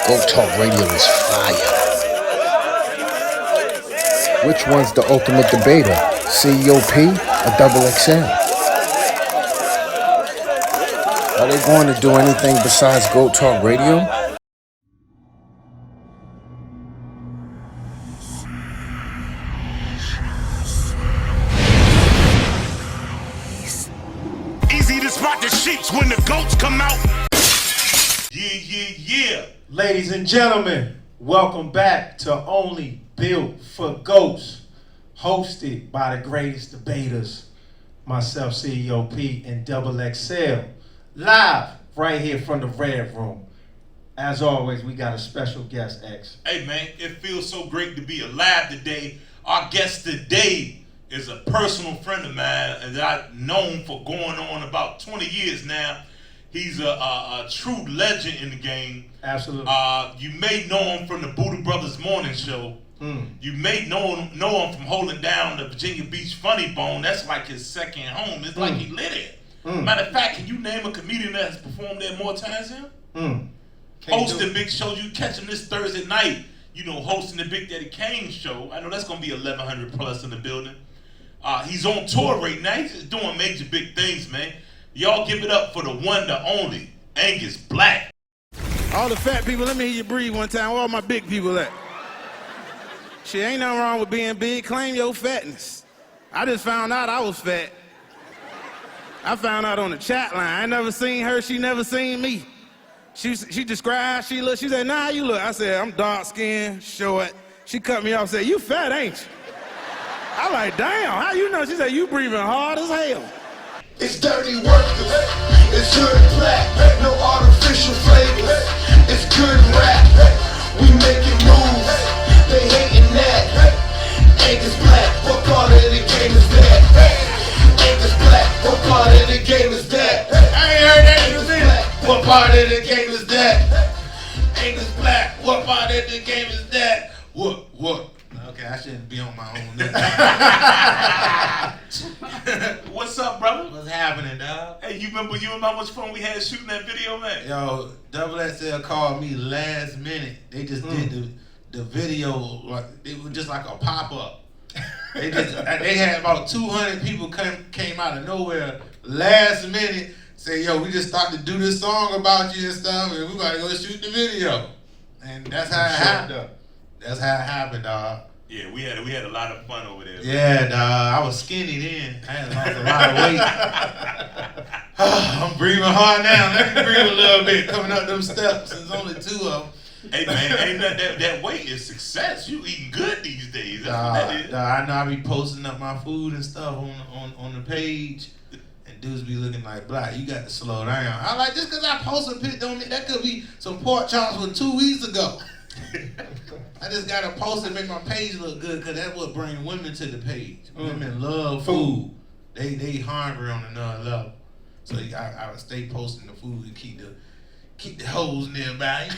Go Talk Radio is fire. Which one's the ultimate debater? CEOP or Double XL? Are they going to do anything besides Go Talk Radio? Easy to spot the sheeps when the goats come out. Yeah. Ladies and gentlemen, welcome back to Only Built for Ghosts, hosted by the greatest debaters, myself, CEOP, and Double XL, live right here from the Red Room. As always, we got a special guest, X. Hey man, it feels so great to be alive today. Our guest today is a personal friend of mine that I've known for going on about 20 years now. He's a true legend in the game. Absolutely. You may know him from the Buddha Brothers Morning Show. You may know him from holding down the Virginia Beach Funny Bone. That's like his second home. It's like he lit it. Matter of fact, can you name a comedian that has performed there more times than him? Hosting big shows. You catch him this Thursday night, hosting the Big Daddy Kane show. I know that's going to be 1,100 plus in the building. He's on tour right now. He's just doing major big things, man. Y'all give it up for the one, the only, Anguz Black. All the fat people, let me hear you breathe one time. Where all my big people at? Shit, ain't nothing wrong with being big. Claim your fatness. I just found out I was fat. I found out on the chat line. I never seen her. She never seen me. She described how she looked. She said, nah, how you look? I said, I'm dark-skinned, short. She cut me off and said, you fat, ain't you? I like, damn, how you know? She said, you breathing hard as hell. It's dirty workers, it's good black, no artificial flavors, it's good rap, we making moves, they hating that, Anguz Black, what part of the game is that? Anguz Black, what part of the game is that? I ain't heard that. Anguz Black, what part of the game is that? Anguz Black, what part of the game is that? What? Okay, I shouldn't be on my own. What's up, brother? What's happening, dog? Hey, you remember how much fun we had shooting that video, man? Yo, Double XL called me last minute. They just did the video, like it was just like a pop-up. They had about 200 people came out of nowhere last minute, say, yo, we just started to do this song about you and stuff, and we gotta go shoot the video. And that's how it happened. That's how it happened, dog. Yeah, we had a lot of fun over there. Yeah, dog. I was skinny then. I had lost a lot of weight. I'm breathing hard now. Let me breathe a little bit coming up them steps. There's only 2 of them. Hey man, that weight is success. You eating good these days. That's what that is. I know I be posting up my food and stuff on the page, and dudes be looking like, Black, you got to slow down. I like, just because I post a pic don't mean that could be some pork chops from 2 weeks ago. I just gotta post and make my page look good, because that's what brings women to the page. Women love food. They hungry on another level. So I would stay posting the food to keep the hoes nearby,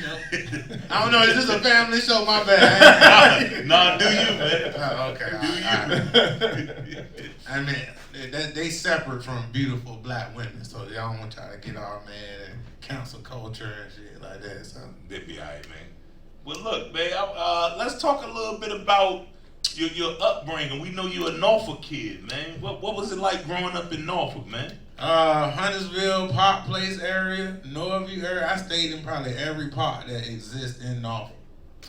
I don't know, is this a family show? My bad. Nah, do you, man? Oh, okay. Do you? I mean, they separate from beautiful black women, so y'all don't want to try to get all mad and cancel culture and shit like that. So They be alright, man. Well, look, man. Let's talk a little bit about your upbringing. We know you're a Norfolk kid, man. What was it like growing up in Norfolk, man? Huntersville, Park Place area, Norview area. I stayed in probably every park that exists in Norfolk.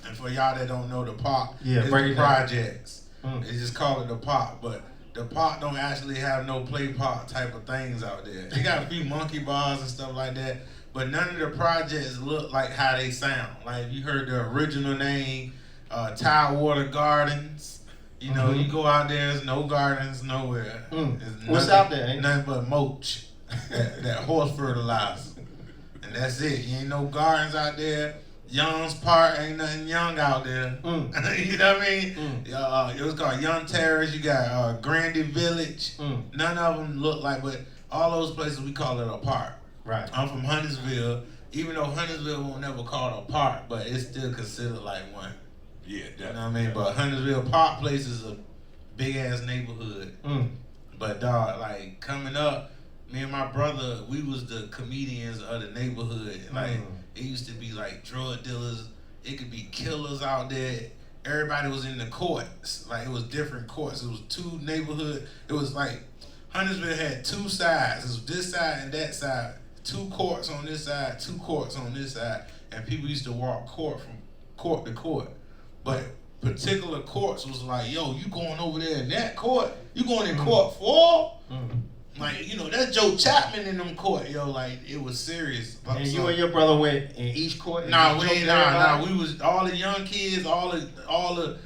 And for y'all that don't know the park, it's the projects. They just call it the park, but the park don't actually have no play park type of things out there. They got a few monkey bars and stuff like that, but none of the projects look like how they sound. Like you heard the original name, Tidewater Gardens. You go out there, there's no gardens nowhere. What's out there? Ain't nothing but mulch, that horse fertilizer, and that's it. You ain't no gardens out there. Young's Park ain't nothing young out there. You know what I mean? It was called Young Terrace. You got Grandy Village. None of them look like, but all those places we call it a park. Right. I'm from Huntersville. Even though Huntersville won't never call it a park, but it's still considered like one. Yeah, definitely. You know what I mean? But Huntersville Park Place is a big ass neighborhood. But dog, like coming up, me and my brother, we was the comedians of the neighborhood. Like It used to be like drug dealers. It could be killers out there. Everybody was in the courts. Like, it was different courts. It was two neighborhood. It was like Huntersville had two sides. It was this side and that side. Two courts on this side, two courts on this side, and people used to walk court from court to court. But particular courts was like, yo, you going over there in that court? You going in court for? Like, you know, that's Joe Chapman in them court, yo. Like, it was serious. And you and your brother went in each court? Nah, we was all the young kids, all the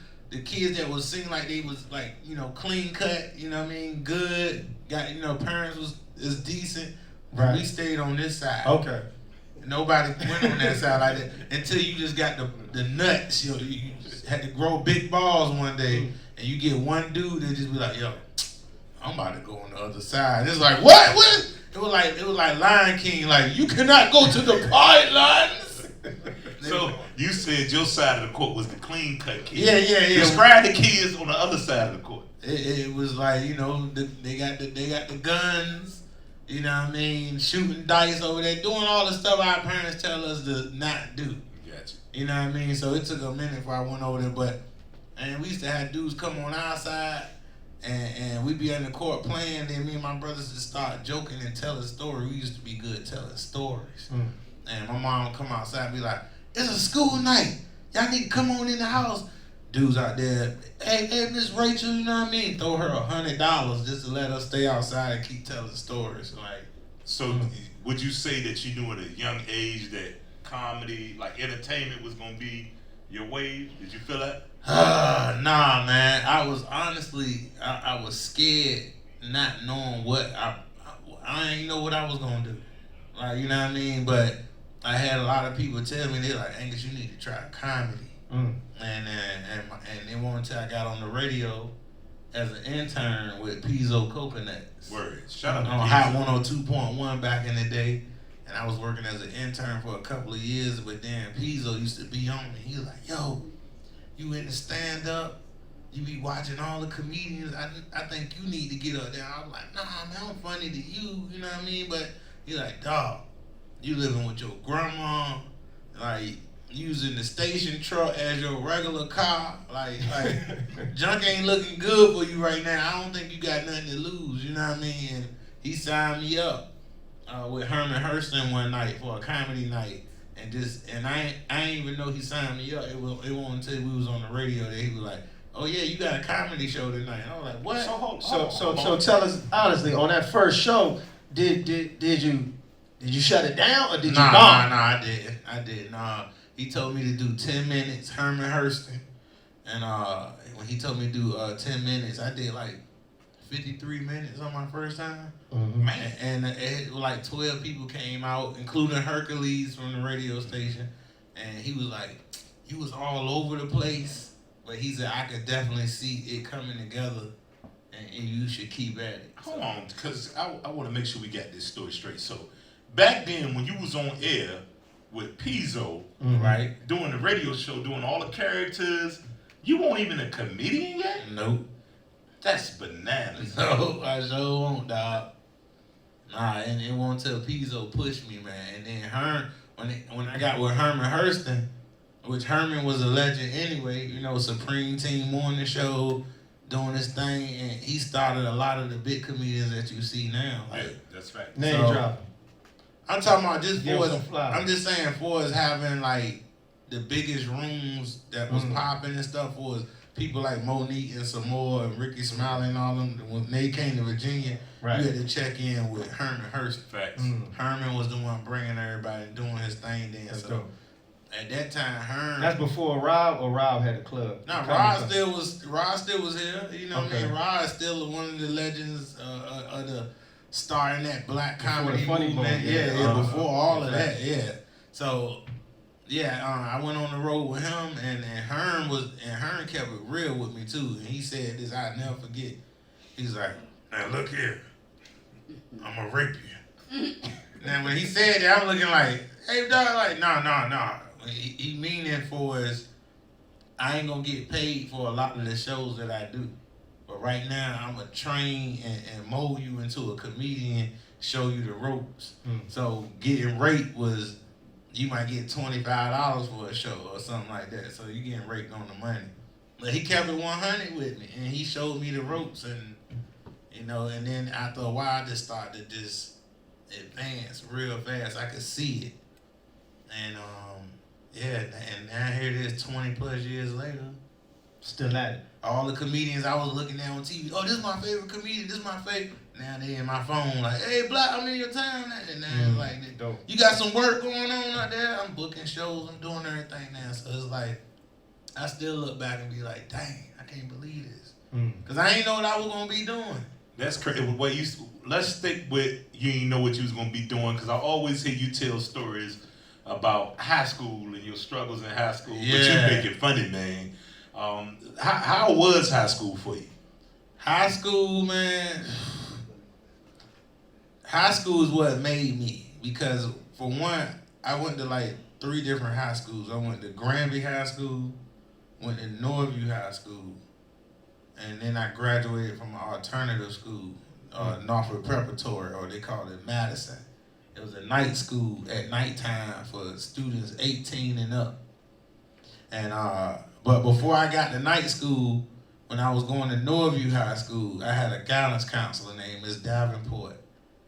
kids that was seem like they was like, you know, clean cut, you know what I mean, good, got, you know, parents is decent. Right. We stayed on this side. Okay. Nobody went on that side like that until you just got the nuts. You know, you had to grow big balls one day, and you get one dude that just be like, yo, I'm about to go on the other side. It's like, what? What? It was like Lion King. Like, you cannot go to the pylons. So you said your side of the court was the clean cut kids. Yeah. Describe the kids on the other side of the court. It was like, you know, they got the guns. You know what I mean? Shooting dice over there, doing all the stuff our parents tell us to not do. Gotcha. You know what I mean? So it took a minute before I went over there, and we used to have dudes come on our side, and we be in the court playing. Then me and my brothers just start joking and telling stories. We used to be good telling stories. And my mom would come outside and be like, "It's a school night. Y'all need to come on in the house." Dudes out there, hey, Miss Rachel, you know what I mean? Throw her $100 just to let us stay outside and keep telling stories. Like, so would you say that you knew at a young age that comedy, like entertainment, was gonna be your wave? Did you feel that? Nah, man. I was honestly, I was scared, not knowing what I didn't know what I was gonna do. Like, you know what I mean? But I had a lot of people tell me, they're like, Angus, you need to try comedy. And it wasn't until I got on the radio as an intern with Pizzo Coconuts. Word. Shout out to on Hot 102.1 back in the day. And I was working as an intern for a couple of years, but then Pizzo used to be on me. He was like, yo, you in the stand-up? You be watching all the comedians. I think you need to get up there. I was like, nah, man, I'm funny to you. You know what I mean? But he like, dog, you living with your grandma. Like, using the station truck as your regular car, like junk ain't looking good for you right now. I don't think you got nothing to lose, you know what I mean? And he signed me up with Herman Hurston one night for a comedy night, and I ain't even know he signed me up. It wasn't until we was on the radio that he was like, "Oh yeah, you got a comedy show tonight." And I was like, "What?" So tell us honestly, on that first show, did you shut it down or did you bomb? Nah, I did. Nah. He told me to do 10 minutes, Herman Hurston. And when he told me to do 10 minutes, I did like 53 minutes on my first time. Man. And like 12 people came out, including Hercules from the radio station. And he was like, you was all over the place. But he said, I could definitely see it coming together. And you should keep at it. Hold on, because I want to make sure we got this story straight. So back then, when you was on air with Pizzo, right, doing the radio show, doing all the characters, you weren't even a comedian yet? Nope. That's bananas. No, I sure won't, dog. Nah, and it won't until Pizzo pushed me, man. And then when I got with Herman Hurston, which Herman was a legend anyway, you know, Supreme Team Morning Show, doing this thing, and he started a lot of the big comedians that you see now. Like, yeah, that's right. Name drop. I'm talking about just Give for us some flowers. I'm just saying for us having like the biggest rooms that was popping and stuff was people like Monique and Samoa and Ricky Smiley and all them. When they came to Virginia, right, you had to check in with Herman Hurston. Facts. Herman was the one bringing everybody, doing his thing then. That's so dope. at that time, Herman. That's before Rob, or Rob had a club? No, Rod still was here. You know what I Okay. mean? Rod still one of the legends of the star in that black Before comedy the funny movement. bone, Yeah, before all of that, yeah. So, yeah, I went on the road with him, and Herm kept it real with me too. And he said this, I'll never forget. He's like, now look here, I'm gonna rape you. Now when he said that, I'm looking like, hey dog, like, nah. He mean it for us. I ain't gonna get paid for a lot of the shows that I do. But right now, I'm going to train and mold you into a comedian, show you the ropes. So getting raped was you might get $25 for a show or something like that. So you getting raked on the money. But he kept it 100 with me, and he showed me the ropes, and you know. And then after a while, I just started to just advance real fast. I could see it, and yeah. And now here it is, 20 plus years later, Still at it. all the comedians I was looking at on TV. Oh, this is my favorite comedian. This is my favorite. Now they in my phone like, hey, Black, I'm in your town. And now it's like, Dope. you got some work going on out there? I'm booking shows. I'm doing everything now. So it's like, I still look back and be like, dang, I can't believe this. Because I ain't know what I was going to be doing. That's crazy. Well, let's stick with you ain't know what you was going to be doing, because I always hear you tell stories about high school and your struggles in high school. Yeah. But you make it funny, man. How was high school for you? High school, man. High school is what made me. Because, for one, I went to like 3 different high schools. I went to Granby High School, went to Northview High School, and then I graduated from an alternative school, Norfolk Preparatory, or they call it Madison. It was a night school at nighttime for students 18 and up. And but before I got to night school, when I was going to Northview High School, I had a guidance counselor named Miss Davenport.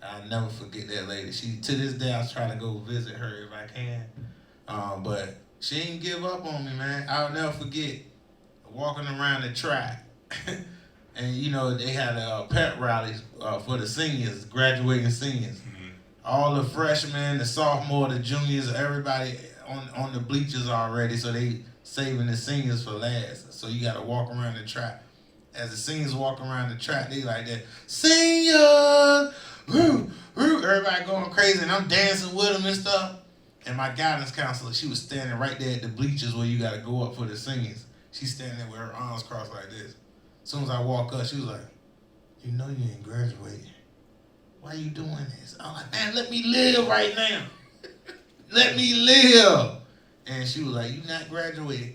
I'll never forget that lady. She, to this day, I was trying to go visit her if I can. But she didn't give up on me, man. I'll never forget walking around the track. And, you know, they had pep rallies for the seniors, graduating seniors. All the freshmen, the sophomore, the juniors, everybody on the bleachers already, so they saving the seniors for last. So you got to walk around the track. As the seniors walk around the track, they like that, seniors, woo, woo, everybody going crazy, and I'm dancing with them and stuff. And my guidance counselor, she was standing right there at the bleachers where you got to go up for the seniors. She's standing there with her arms crossed like this. As soon as I walk up, she was like, you know you ain't graduating. Why you doing this? I'm like, man, let me live right now. Let me live. And she was like, you not graduated.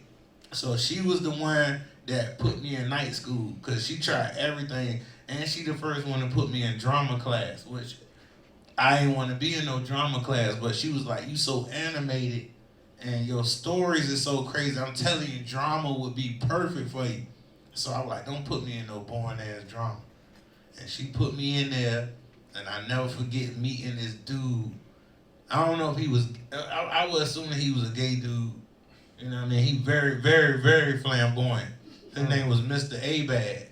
So she was the one that put me in night school, because she tried everything. And she the first one to put me in drama class, which I didn't want to be in no drama class. But she was like, you so animated and your stories is so crazy. I'm telling you, drama would be perfect for you. So I was like, don't put me in no boring ass drama. And she put me in there, and I never forget meeting this dude. I don't know if he was, I would assume that he was a gay dude. You know what I mean? He very, very, very flamboyant. His name was Mr. A-Bad.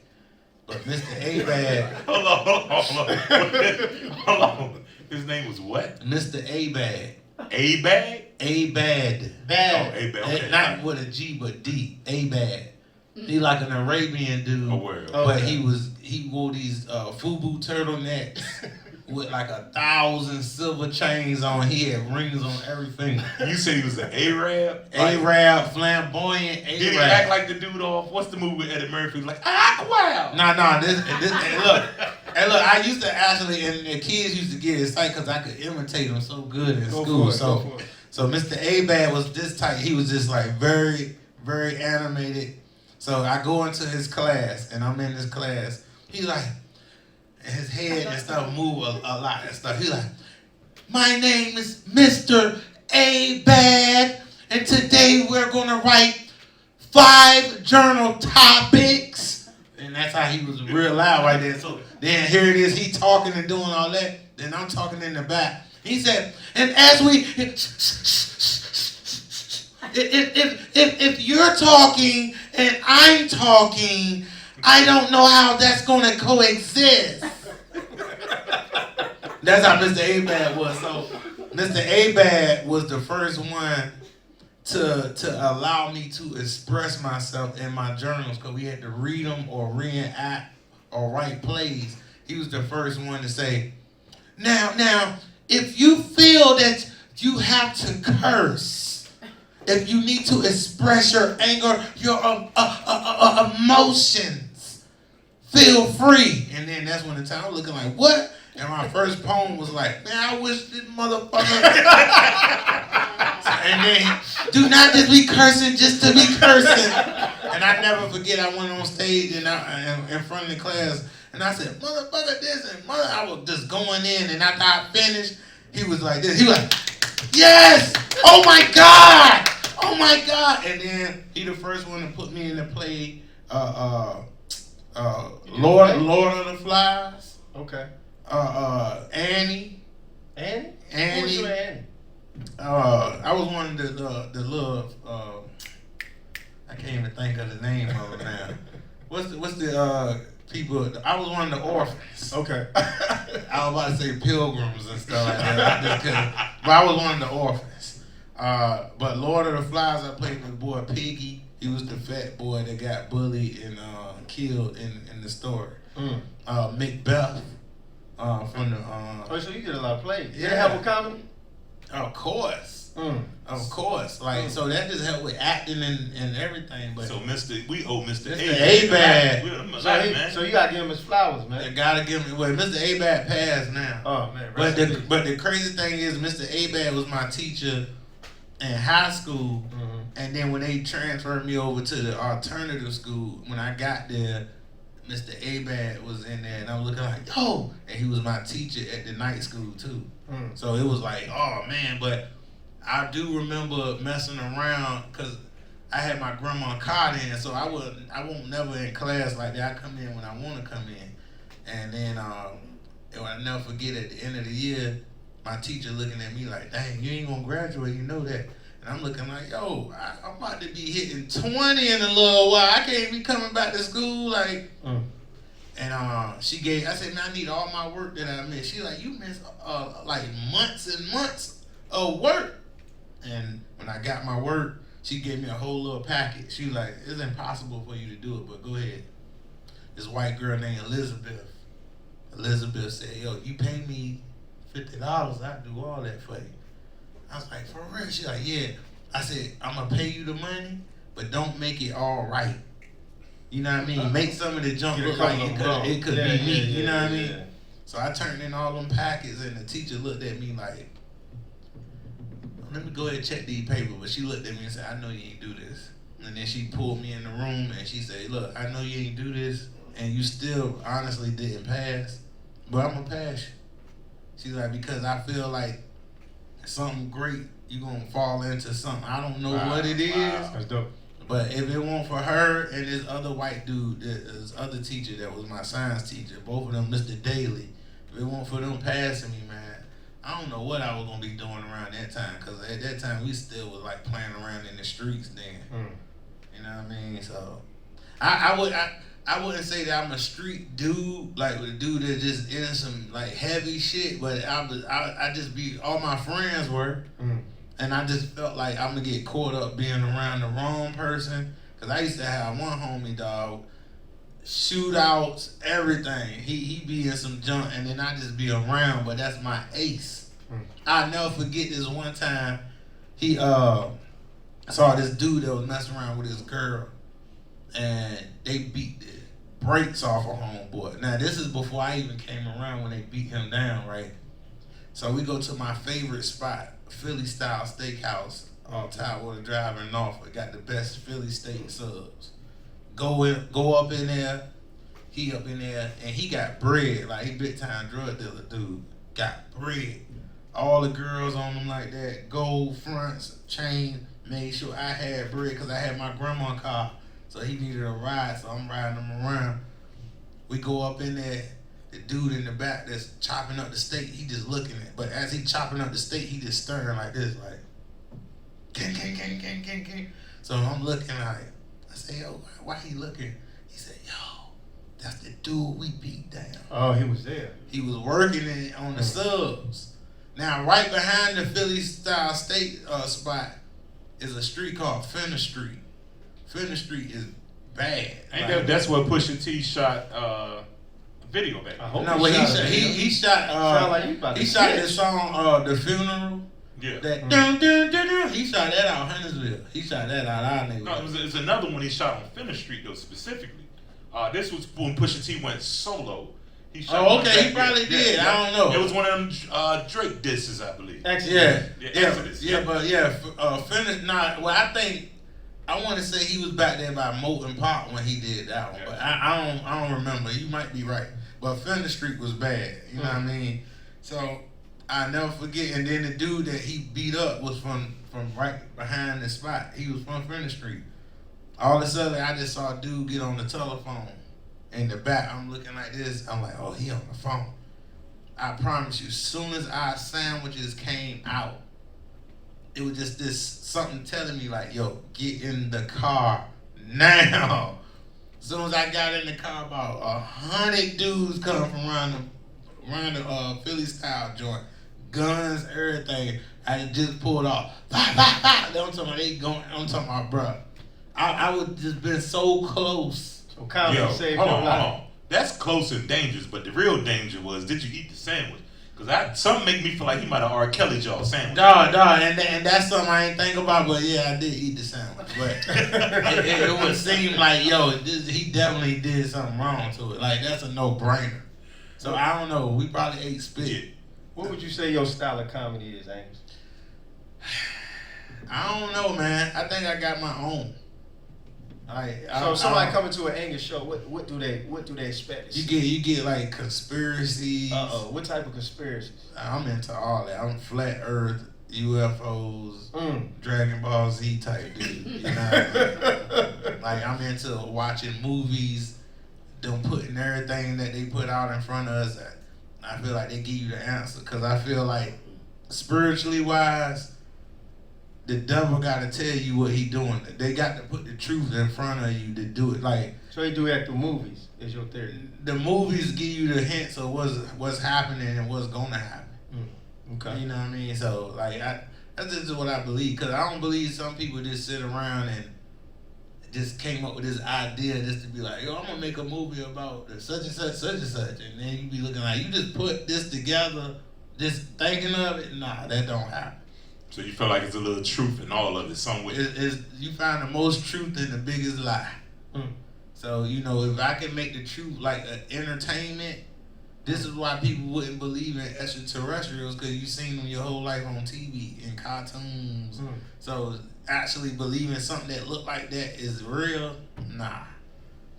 But Mr. A-Bad. Hold on. His name was what? Mr. A-Bad. A-Bad? A-Bad. Bad. Oh, A-Bad. Okay. Not with a G, but D. A-Bad. He like an Arabian dude. Oh, word. But he wore these FUBU turtlenecks with like 1,000 silver chains on. He had rings on every finger. You said he was an Arab? Arab, flamboyant Arab. Did he act like the dude off? What's the movie with Eddie Murphy? Like, wow. Nah, this and look, I used to actually, and the kids used to get excited because I could imitate him so good in school. So Mr. A-Bad was this type. He was just like very, very animated. So I go into his class, and I'm in this class. He like, and his head and stuff move a lot and stuff. He like, my name is Mr. A-Bad, and today we're gonna write 5 journal topics. And that's how he was real loud right there. So then here it is, he talking and doing all that. Then I'm talking in the back. He said, and as we, if you're talking and I'm talking, I don't know how that's gonna coexist. That's how Mr. A-Bad was. So Mr. A-Bad was the first one to allow me to express myself in my journals, because we had to read them or reenact or write plays. He was the first one to say, now, if you feel that you have to curse, if you need to express your anger, your emotions, feel free. And then that's when the time I was looking like, what? And my first poem was like, man, I wish this motherfucker. And then, do not just be cursing just to be cursing. And I never forget, I went on stage and in front of the class, and I said, motherfucker this, and I was just going in, and after I finished, he was like this. He was like, Yes! Oh my God! Oh my God! And then he the first one to put me in the play Lord of the Flies. Okay. Annie. Annie? Annie. Who was you, Annie? I was one of the little I can't even think of the name of it now. What's the people? I was one of the orphans. Okay. I was about to say pilgrims and stuff like that. I just couldn't. But I was one of the orphans. But Lord of the Flies, I played with the boy Piggy. He was the fat boy that got bullied and killed in the story. Macbeth from the. Oh, so you did a lot of plays. Did Yeah. it help with comedy? Of course. Of course. Like so that just helped with acting and everything. But So we owe Mr. Mr. A-Bad. A-Bad. So you gotta give him his flowers, I man. gotta give me. Well, Mr. A-Bad passed now. Oh man. But the crazy thing is, Mr. A-Bad was my teacher in high school, and then when they transferred me over to the alternative school, when I got there, Mr. A-Bad was in there, and I was looking like, yo, and he was my teacher at the night school too. So it was like, oh man, but I do remember messing around because I had my grandma car in, so I won't never in class like that. I come in when I want to come in, and then I'll never forget at the end of the year, my teacher looking at me like, dang, you ain't gonna graduate, you know that. And I'm looking like, yo, I'm about to be hitting 20 in a little while. I can't be coming back to school like. And I said, man, I need all my work that I missed. She like, you missed like months and months of work. And when I got my work, she gave me a whole little packet. She was like, it's impossible for you to do it, but go ahead. This white girl named Elizabeth. Elizabeth said, yo, you pay me $50, I'll do all that for you. I was like, for real? She like, yeah. I said, I'm going to pay you the money, but don't make it all right. You know what I mean? Make some of the junk look like it could be me. You know what I mean? So I turned in all them packets, and the teacher looked at me like, let me go ahead and check these papers. But she looked at me and said, I know you ain't do this. And then she pulled me in the room, and she said, look, I know you ain't do this, and you still honestly didn't pass, but I'm going to pass you. She's like, because I feel like something great, you're going to fall into something. I don't know what it is. That's dope. But if it weren't for her and this other white dude, this other teacher that was my science teacher, both of them, Mr. Daly, if it weren't for them passing me, man, I don't know what I was going to be doing around that time. Because at that time, we still was like playing around in the streets then. You know what I mean? So I wouldn't say that I'm a street dude, like a dude that just in some like heavy shit, but I just be, all my friends were. And I just felt like I'm gonna get caught up being around the wrong person. Cause I used to have one homie, dog, shootouts, everything. He be in some junk, and then I just be around. But that's my ace. I'll never forget this one time. He saw this dude that was messing around with his girl, and they beat the brakes off a homeboy. Now this is before I even came around when they beat him down, right? So we go to my favorite spot, Philly style steakhouse on Tidewater Drive in Norfolk. Got the best Philly steak subs. Go up in there. He up in there, and he got bread. Like, he big time drug dealer dude. Got bread. All the girls on him like that. Gold fronts, chain. Made sure I had bread because I had my grandma car. So he needed a ride, so I'm riding him around. We go up in there. The dude in the back that's chopping up the steak, he just looking at it. But as he chopping up the steak, he just stirring like this, like, gang. So I'm looking like, I say, yo, why he looking? He said, yo, that's the dude we beat down. Oh, he was there. He was working it on the subs. Now, right behind the Philly style steak spot is a street called Fenner Street. Fenner Street is bad. Ain't that's where Pusha T shot video back. I hope No, well, he shot his song, The Funeral. Yeah. That dun, dun, dun, dun. He shot that out Huntersville. He shot that out our neighborhood. No, it was another one he shot on Fenner Street though specifically. This was when Pusha T went solo. He shot Oh, okay, he probably did. Yeah. I don't know. It was one of them Drake disses, I believe. Exodus. Fenner. Well, I want to say he was back there by Molten Pop when he did that one, but I don't remember. You might be right, but Fenner Street was bad. You know what I mean? So I never forget. And then the dude that he beat up was from right behind the spot. He was from Fenner Street. All of a sudden, I just saw a dude get on the telephone. In the back, I'm looking like this. I'm like, oh, he on the phone. I promise you, as soon as our sandwiches came out, it was just this something telling me like, yo, get in the car now. As soon as I got in the car, about 100 dudes come from around the Philly style joint, guns, everything. I just pulled off. Bah, bah, bah. I'm talking about they going. I'm talking about, bruh. I would just been so close. So comedy saved your hold life. on. That's close and dangerous, but the real danger was, did you eat the sandwich? Because something make me feel like he might have R. Kelly'd y'all sandwich. Dog, and that's something I ain't think about, but yeah, I did eat the sandwich. But it would seem like, yo, he definitely did something wrong to it. Like, that's a no-brainer. So I don't know. We probably ate spit. What would you say your style of comedy is, Anguz? I don't know, man. I think I got my own. So somebody coming to an Anguz show, what do they expect to see? You get like conspiracies. What type of conspiracies? I'm into all that. I'm flat Earth, UFOs, Dragon Ball Z type dude. You know what I mean? Like, I'm into watching movies, them putting everything that they put out in front of us. I feel like they give you the answer, because I feel like spiritually wise, the devil got to tell you what he doing. They got to put the truth in front of you to do it. Like, so they do that through movies, is your theory? The movies give you the hints of what's happening and what's gonna happen. Okay. You know what I mean? So like, that's just what I believe. Because I don't believe some people just sit around and just came up with this idea just to be like, yo, I'm gonna make a movie about such and such, such and such, and then you be looking like, you just put this together, just thinking of it. Nah, that don't happen. So you feel like it's a little truth in all of it somewhere. You find the most truth in the biggest lie. So, you know, if I can make the truth like an entertainment, this is why people wouldn't believe in extraterrestrials, because you've seen them your whole life on TV, in cartoons. So actually believing something that look like that is real, nah.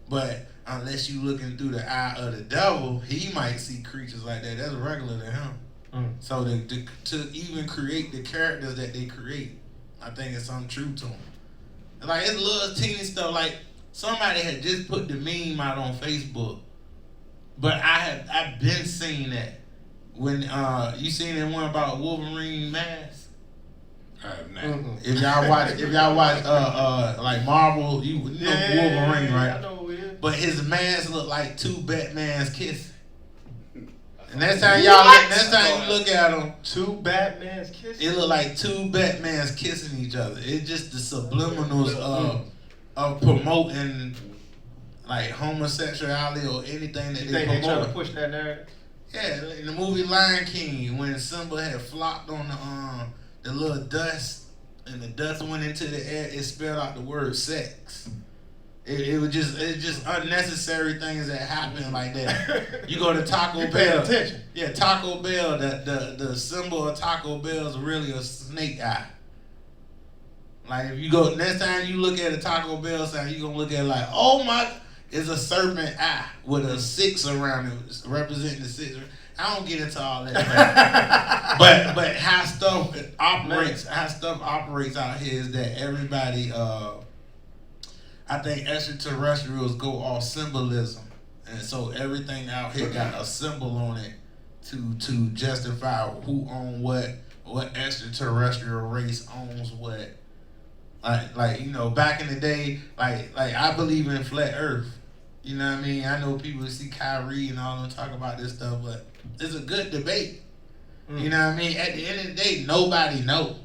But unless you looking through the eye of the devil, he might see creatures like that. That's regular to him. So to even create the characters that they create, I think it's some truth to them. Like, it's little teeny stuff. Like, somebody had just put the meme out on Facebook, but I've been seeing that. When you seen that one about Wolverine mask? I have not. If y'all watch like Marvel, you know Wolverine, right? I know who it is. But his mask look like two Batmans kissing. And next time you look at them, Two Batmans kissing? it look like two Batmans kissing each other. It's just the subliminals of promoting like homosexuality or anything that You they think they trying promote. to push that narrative? Yeah, in the movie Lion King, when Simba had flopped on the little dust, and the dust went into the air, it spelled out the word sex. It's just unnecessary things that happen like that. You go to Taco You paying Bell. attention. Yeah, Taco Bell. The symbol of Taco Bell is really a snake eye. Like, if you go next time you look at a Taco Bell sign, you gonna look at it like, oh my, it's a serpent eye with a 6 around it, representing the 6. I don't get into all that, but how stuff operates out here is that everybody. I think extraterrestrials go off symbolism, and so everything out here got a symbol on it to justify who owns what extraterrestrial race owns what. Like you know, back in the day, like I believe in flat Earth. You know what I mean? I know people see Kyrie and all them talk about this stuff, but it's a good debate. You know what I mean? At the end of the day, nobody know.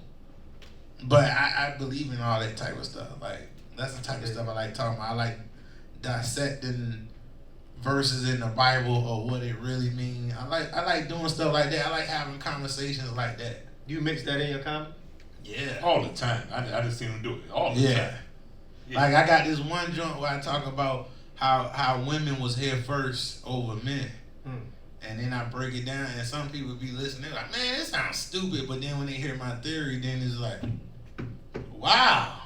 But I believe in all that type of stuff. Like, that's the type of stuff I like talking about. I like dissecting verses in the Bible or what it really means. I like doing stuff like that. I like having conversations like that. You mix that in your comedy? Yeah. All the time. I just seen him do it. All the time. Yeah. Like, I got this one joint where I talk about how women was here first over men. And then I break it down, and some people be listening, they're like, man, this sounds stupid. But then when they hear my theory, then it's like, wow.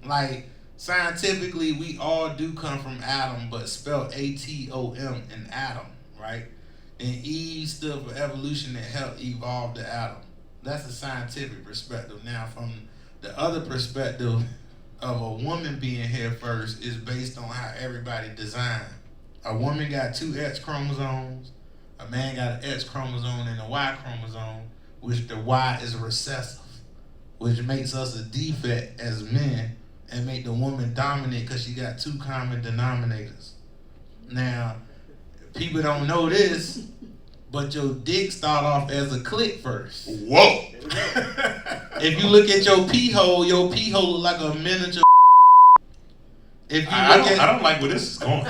Like, scientifically, we all do come from Adam, but spelled Atom in Adam, right? and Eve stood for evolution that helped evolve the atom. That's a scientific perspective. Now, from the other perspective of a woman being here first is based on how everybody designed. A woman got 2 X chromosomes, a man got an X chromosome and a Y chromosome, which the Y is recessive, which makes us a defect as men and make the woman dominant because she got 2 common denominators. Now, people don't know this, but your dick start off as a clit first. Whoa! If you look at your pee hole look like a miniature. If you I don't like where this is going.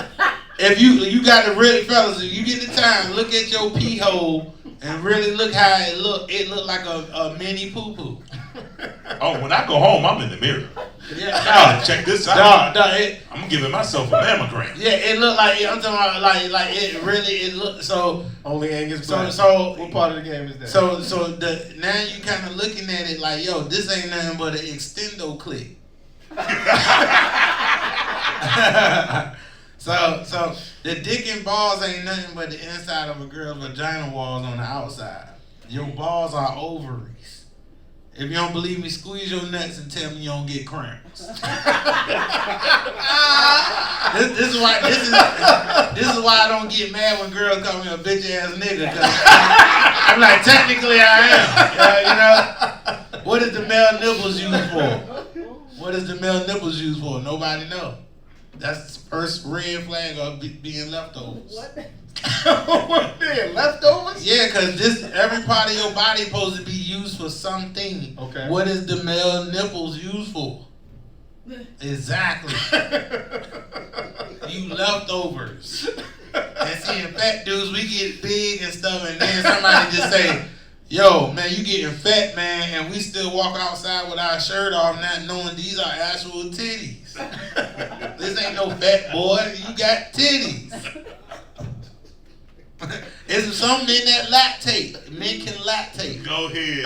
If you got to really, fellas, if you get the time, look at your pee hole and really look how it look. It look like a mini poo poo. Oh, when I go home, I'm in the mirror. Yeah, Check this out. I'm giving myself a mammogram. Yeah, it look like I'm talking about like it look so. Only Anguz. So what part of the game is that? So now you kind of looking at it like, yo, this ain't nothing but an extendo click. So the dick and balls ain't nothing but the inside of a girl's vagina walls on the outside. Your balls are ovaries. If you don't believe me, squeeze your nuts and tell me you don't get cramps. This is why I don't get mad when girls call me a bitch ass nigga. I'm like, technically I am. You know, what is the male nipples used for? What is the male nipples used for? Nobody know. That's the first red flag of being leftovers. What? Being leftovers? Yeah, because every part of your body supposed to be used for something. Okay. What is the male nipples used for? Exactly. You leftovers. And see, in fat dudes, we get big and stuff, and then somebody just say, yo, man, you getting fat, man, and we still walk outside with our shirt off not knowing these are actual titties. This ain't no fat boy. You got titties. It's some men that lactate. Men can lactate. Go ahead.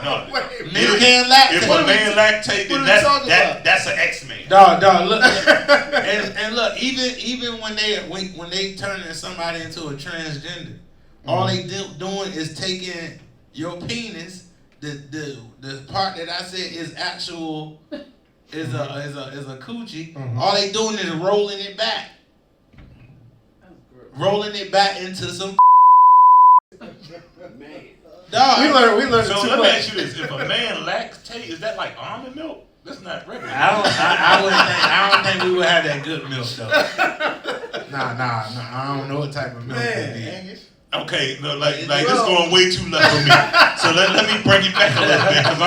No. Men can lactate. If a man lactate, then that's an X-Man. Dog, look. and look, even when they turning somebody into a transgender, all they doing is taking your penis, the part that I said is actual, is a coochie. Mm-hmm. All they doing is rolling it back. Rolling it back into some dog. We learned So too let me much. ask you this: if a man lactate, is that like almond milk? That's not regular. I don't think we would have that good milk though. Nah. I don't know what type of milk it be. Anguz. Okay, no, like this going way too left for me. So let me bring it back a little bit because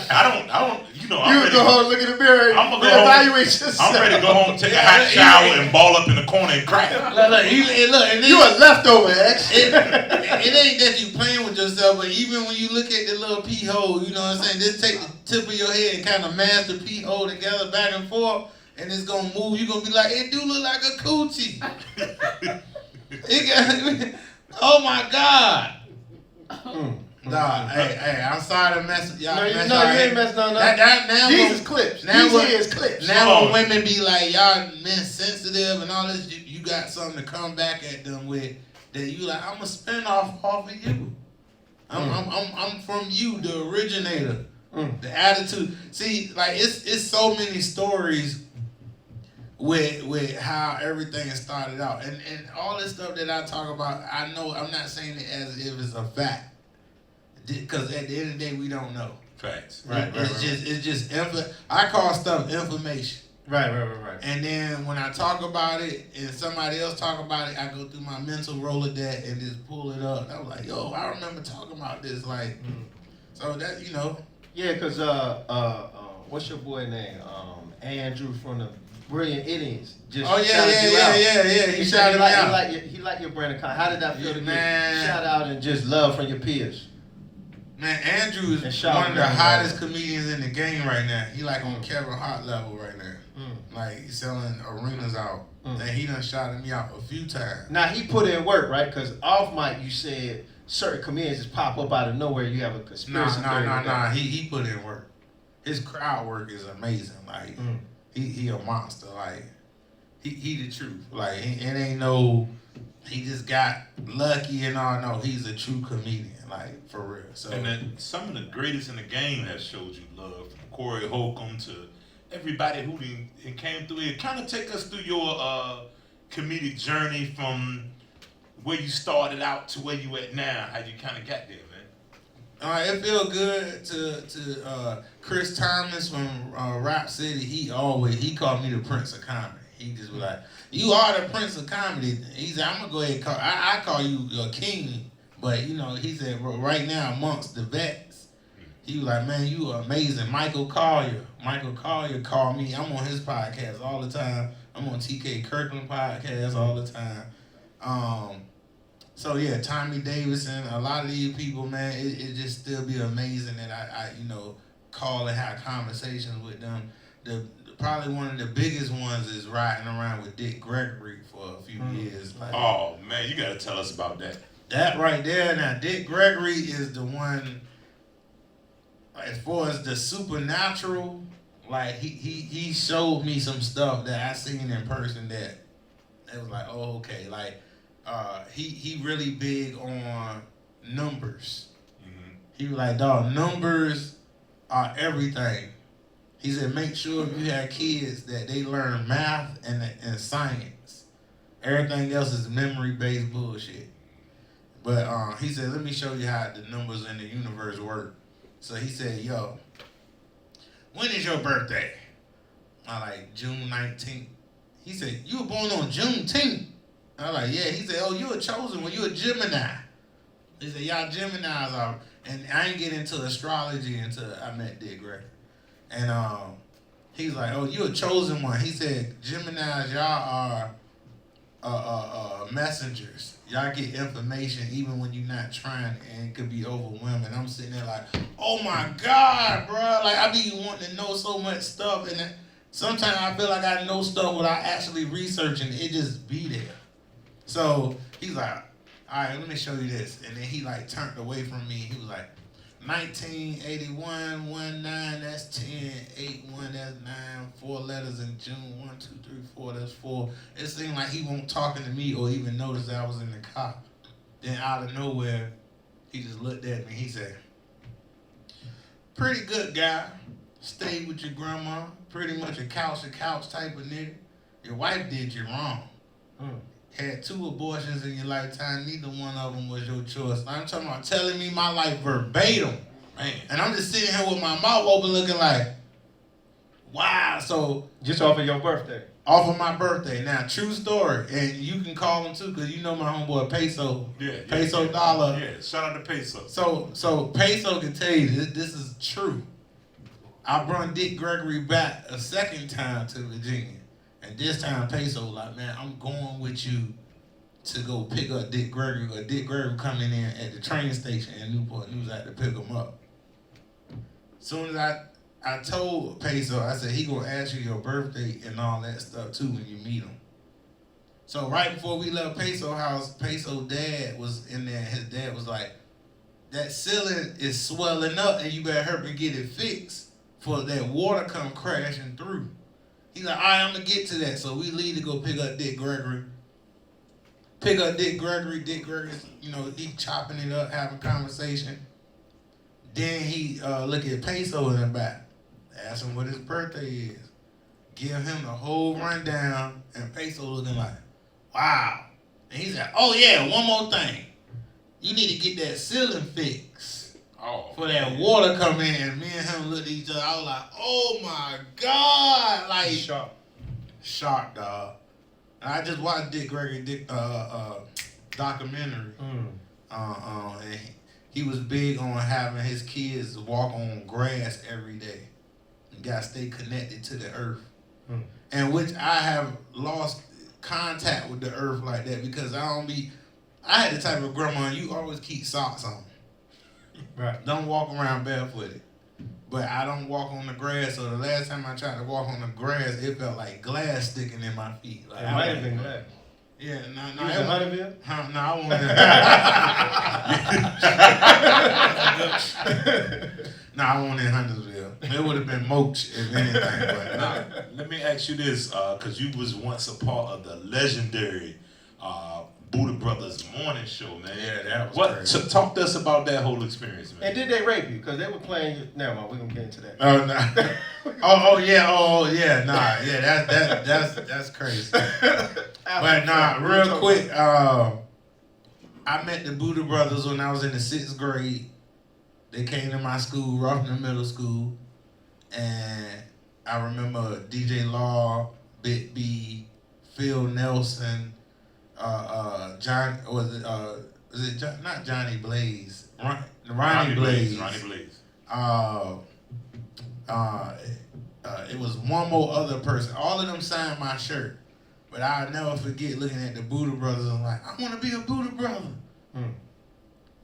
I don't. You know, You go home, look in the mirror, I'm gonna go reevaluate yourself. I'm ready to go home, take a hot shower, and ball up in the corner and crack. Look, and then, You a leftover, X. it ain't that you playing with yourself, but even when you look at the little pee hole, you know what I'm saying? Just take the tip of your head and kind of mash the pee hole together back and forth, and it's gonna move. You're gonna be like, it do look like a coochie. Oh my God. Nah, hey, I'm sorry to mess with y'all. No, you ain't messing on nothing. These is clips. These is clips. Now when women be like, y'all men sensitive and all this, you got something to come back at them with that you like, I'm a spinoff off of you. I'm from you, the originator. The attitude. See, like it's so many stories with how everything started out. And all this stuff that I talk about, I know I'm not saying it as if it's a fact. Because at the end of the day, we don't know. Facts. It's just I call stuff information. Right. And then when I talk about it and somebody else talk about it, I go through my mental Rolodex and just pull it up. I was like, yo, I remember talking about this. Like, so that, you know. Yeah, because what's your boy name? Andrew from the Brilliant Idiots. Just Yeah. He shouted me out. He liked your brand of content. How did that feel to man. get shout out and just love from your peers? Man, Andrew is one of the hottest comedians in the game right now. He like on Kevin Hart level right now. Like he's selling arenas out. And he done shouted me out a few times. Now he put in work, right? Because off mic you said certain comedians just pop up out of nowhere. You have a conspiracy theory. Nah. He put in work. His crowd work is amazing. Like he a monster. Like he the truth. Like it ain't no. He just got lucky and all. No, he's a true comedian. Like for real. So And then some of the greatest in the game have showed you love, from Corey Holcomb to everybody who came through here. Kind of take us through your comedic journey from where you started out to where you at now. How you kind of got there, man. It feel good to Chris Thomas from Rap City. He called me the Prince of Comedy. He just was like, "You are the Prince of Comedy." He said, "I'm gonna go ahead and I call you a king." But you know, he said right now amongst the vets, he was like, "Man, you are amazing." Michael Collier called me. I'm on his podcast all the time. I'm on TK Kirkland podcast all the time. So yeah, Tommy Davidson, a lot of these people, man, it just still be amazing that I call and have conversations with them. Probably one of the biggest ones is riding around with Dick Gregory for a few years. Like, Oh man, you gotta tell us about that. that right there. Now Dick Gregory is the one. As far as the supernatural, like he showed me some stuff that I seen in person that it was like, oh okay, like he really big on numbers. Mm-hmm. He was like, dog, numbers are everything. He said, make sure if you have kids that they learn math and science. Everything else is memory-based bullshit. But he said, let me show you how the numbers in the universe work. So he said, yo, when is your birthday? I like June 19th. He said, you were born on Juneteenth. I like, yeah. He said, oh, you were chosen when you were Gemini. He said, y'all Geminis are, and I ain't get into astrology until I met Dick Gregory. And he's like, oh, you're a chosen one. He said, Geminis, y'all are messengers. Y'all get information even when you're not trying, and it could be overwhelming. I'm sitting there like, oh my God, bro. Like, I be wanting to know so much stuff. And sometimes I feel like I know stuff without actually researching. It just be there. So he's like, all right, let me show you this. And then he like turned away from me. He was like, 1981, 19, that's 10, 81, that's 9, 4 letters in June, 1, 2, 3, 4, that's 4. It seemed like he wasn't talking to me or even noticed that I was in the car. Then out of nowhere, he just looked at me. He said, pretty good guy, stayed with your grandma, pretty much a couch type of nigga. Your wife did you wrong. Had 2 abortions in your lifetime. Neither one of them was your choice. I'm talking about telling me my life verbatim. Man. And I'm just sitting here with my mouth open looking like, wow. So Just off of your birthday. off of my birthday. Now, true story. And you can call him too, because you know my homeboy Peso. Peso Dollar. Yeah, shout out to Peso. So Peso can tell you this is true. I brought Dick Gregory back a second time to Virginia. And this time Peso was like, man, I'm going with you to go pick up Dick Gregory. Or Dick Gregory coming in at the train station in Newport News. I had to pick him up. Soon as I told Peso, I said, he gonna ask you your birthday and all that stuff too when you meet him. So right before we left Peso house, Peso dad was in there. His dad was like, that ceiling is swelling up and you better hurry and get it fixed for that water come crashing through. He's like, all right, I'm going to get to that. So we leave to go pick up Dick Gregory. Dick Gregory, he chopping it up, having conversation. Then he look at Peso in the back. Ask him what his birthday is. Give him the whole rundown. And Peso looking like, wow. And he said, oh yeah, one more thing. You need to get that ceiling fixed. Oh, for that water come in, and me and him looked at each other. I was like, "Oh my God!" Like sharp, dog. And I just watched Dick Gregory documentary. And he was big on having his kids walk on grass every day. You gotta stay connected to the earth, and which I have lost contact with the earth like that because I had the type of grandma you always keep socks on. Right. Don't walk around barefooted. But I don't walk on the grass, so the last time I tried to walk on the grass, it felt like glass sticking in my feet. Like, It might have been glass. Yeah, no. You was in Hunterville? No, I wasn't. No, I wasn't in Huntersville. It would have been Moach if anything. But Now, let me ask you this, because you was once a part of the legendary Buddha Brothers morning show, man. Yeah, that was what? crazy. Talk to us about that whole experience, man. And did they rape you? Because they were playing. Never mind, we're gonna get into that. Oh no! oh yeah! Nah, yeah, that's crazy. But nah, real quick, I met the Buddha Brothers when I was in the 6th grade. They came to my school, Ruffin Middle School, and I remember DJ Law, Bit B, Phil Nelson, John, was it John, not Johnny Blaze, Ronnie Blaze. Ronnie Blaze. It was one more other person. All of them signed my shirt. But I'll never forget looking at the Buddha Brothers and like, I want to be a Buddha Brother.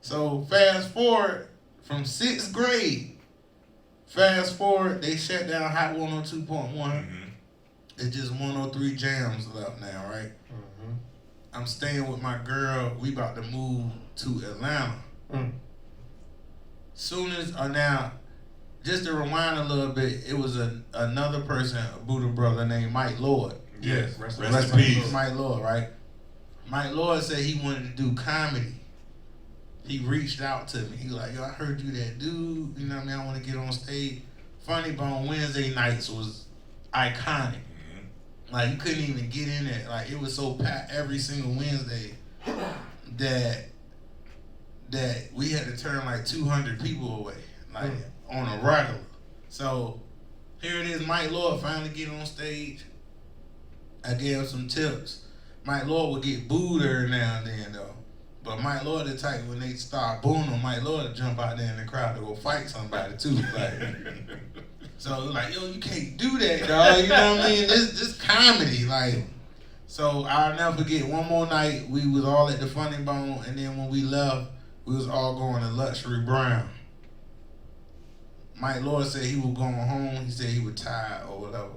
So fast forward from 6th grade, they shut down Hot 102.1. Mm-hmm. It's just 103 Jamz left now, right? Mm-hmm. I'm staying with my girl. We about to move to Atlanta. Soon as, now, just to rewind a little bit, it was another person, a Buddha brother named Mike Lord. Yes, Rest in peace. Mike Lord, right? Mike Lord said he wanted to do comedy. He reached out to me. He was like, yo, I heard you that dude. You know what I mean? I want to get on stage. Funny Bone Wednesday nights was iconic. Like, you couldn't even get in there. Like, it was so packed every single Wednesday that we had to turn like 200 people away, like on a regular. So here it is, Mike Lord finally get on stage. I gave him some tips. Mike Lord would get booed every now and then though. But Mike Lord the type when they start booing him, Mike Lord would jump out there in the crowd to go fight somebody too. Like, so it was like, yo, you can't do that, dog. You know what I mean? This comedy, like. So I'll never forget. One more night, we was all at the Funny Bone, and then when we left, we was all going to Luxury Brown. Mike Lord said he was going home. He said he was tired or whatever.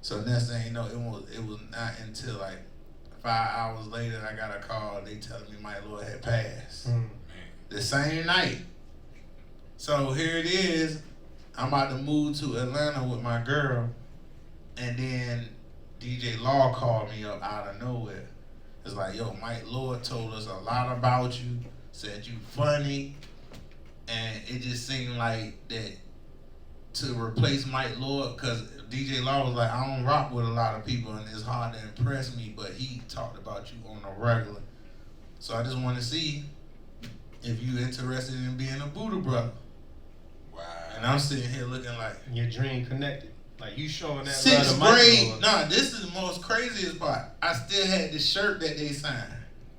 So next thing you know, it was not until like 5 hours later I got a call. They telling me Mike Lord had passed the same night. So here it is. I'm about to move to Atlanta with my girl, and then DJ Law called me up out of nowhere. It's like, yo, Mike Lord told us a lot about you, said you funny, and it just seemed like that to replace Mike Lord, because DJ Law was like, I don't rock with a lot of people and it's hard to impress me, but he talked about you on a regular. So I just want to see if you interested in being a Buddha brother. Wow. And I'm sitting here looking like, Your dream connected. Like you showing that 6th love to grade. Mike. Nah, this is the most craziest part. I still had the shirt that they signed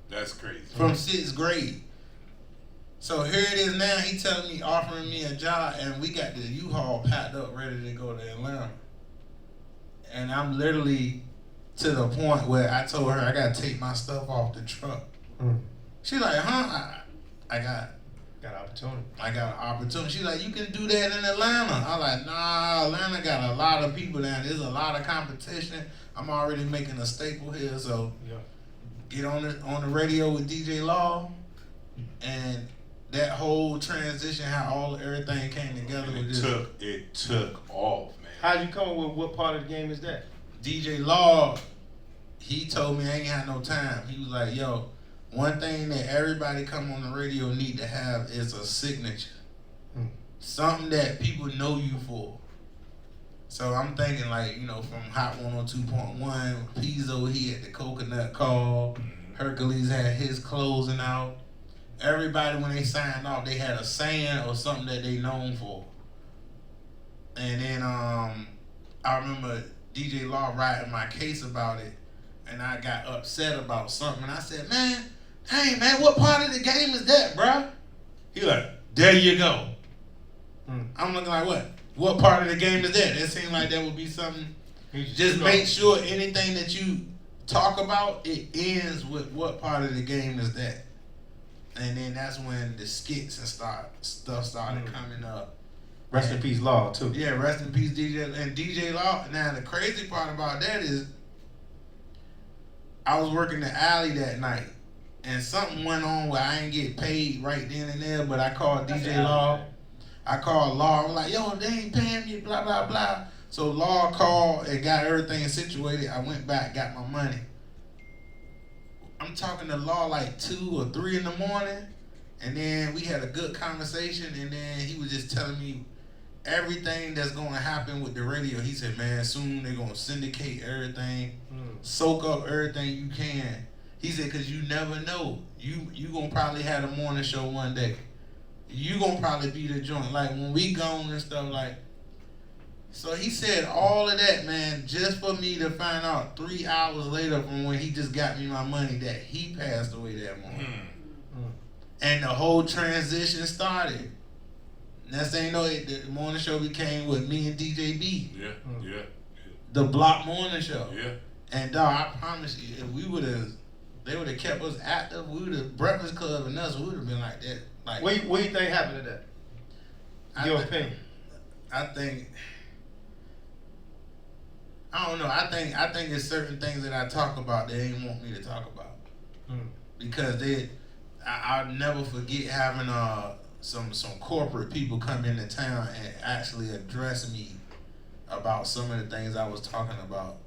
That's crazy. from 6th grade. So here it is now. He telling me, offering me a job, and we got the U-Haul packed up, ready to go to Atlanta. And I'm literally to the point where I told her I gotta take my stuff off the truck. She like, huh? I got opportunity. I got an opportunity. She like, you can do that in Atlanta. I like, nah, Atlanta got a lot of people down there. There's a lot of competition. I'm already making a staple here, so get on the radio with DJ Law, and that whole transition, how everything came together And with this. it took off, man. How'd you come up with what part of the game is that? DJ Law, he told me I ain't had no time. He was like, yo, one thing that everybody come on the radio need to have is a signature. Something that people know you for. So I'm thinking like, from Hot 102.1, Pizzo, he had the coconut call. Hercules had his closing out. Everybody, when they signed off, they had a saying or something that they known for. And then I remember DJ Law writing my case about it, and I got upset about something. And I said, man, hey, man, what part of the game is that, bruh? He like, there you go. I'm looking like, what? What part of the game is that? That seemed like that would be something. Just make sure anything that you talk about, it ends with what part of the game is that. And then that's when the skits and stuff started coming up. Rest in peace, Law, too. Yeah, rest in peace, DJ. And DJ Law. Now, the crazy part about that is I was working the alley that night, and something went on where I didn't get paid right then and there, but I called DJ Law. I called Law. I'm like, yo, they ain't paying me, blah, blah, blah. So Law called and got everything situated. I went back, got my money. I'm talking to Law like 2 or 3 in the morning. And then we had a good conversation. And then he was just telling me everything that's going to happen with the radio. He said, man, soon they're going to syndicate everything, soak up everything you can. He said, because you never know. You going to probably have a morning show one day. You going to probably be the joint. Like, when we gone and stuff, like. So he said all of that, man, just for me to find out 3 hours later from when he just got me my money that he passed away that morning. And the whole transition started. Next thing you know, the morning show became with me and DJ B. Yeah. The Block Morning Show. Yeah. And dog, I promise you, if they would have kept us active, we would have Breakfast Club and us, we would have been like that. Like, What do you think happened to that? Your opinion. I don't know. I think there's certain things that I talk about they ain't want me to talk about. Because I'll never forget having some corporate people come into town and actually address me about some of the things I was talking about.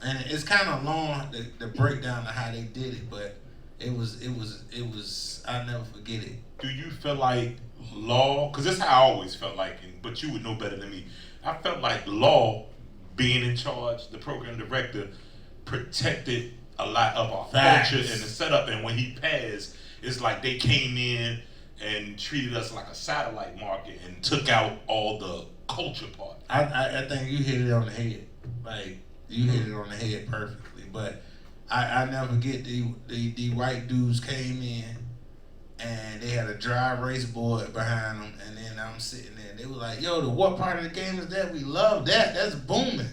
And it's kind of long, the breakdown of how they did it, but it was I'll never forget it. Do you feel like Law, because that's how I always felt like, but you would know better than me. I felt like Law, being in charge, the program director, protected a lot of our culture and the setup. And when he passed, it's like they came in and treated us like a satellite market and took out all the culture part. I think you hit it on the head. Like, you hit it on the head perfectly. But I never forget the white dudes came in and they had a dry erase board behind them, and then I'm sitting there. They were like, yo, what part of the game is that? We love that. That's booming.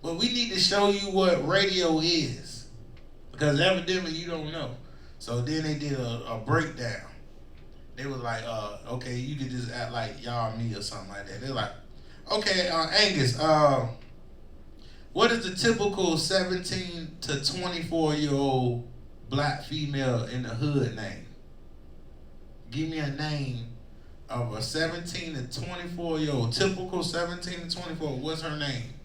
But we need to show you what radio is, because evidently you don't know. So then they did a breakdown. They was like, okay, you could just act like y'all me or something like that. They're like, okay, Angus, what is the typical 17 to 24-year-old black female in the hood name? Give me a name of a 17 to 24-year-old, typical 17 to 24. What's her name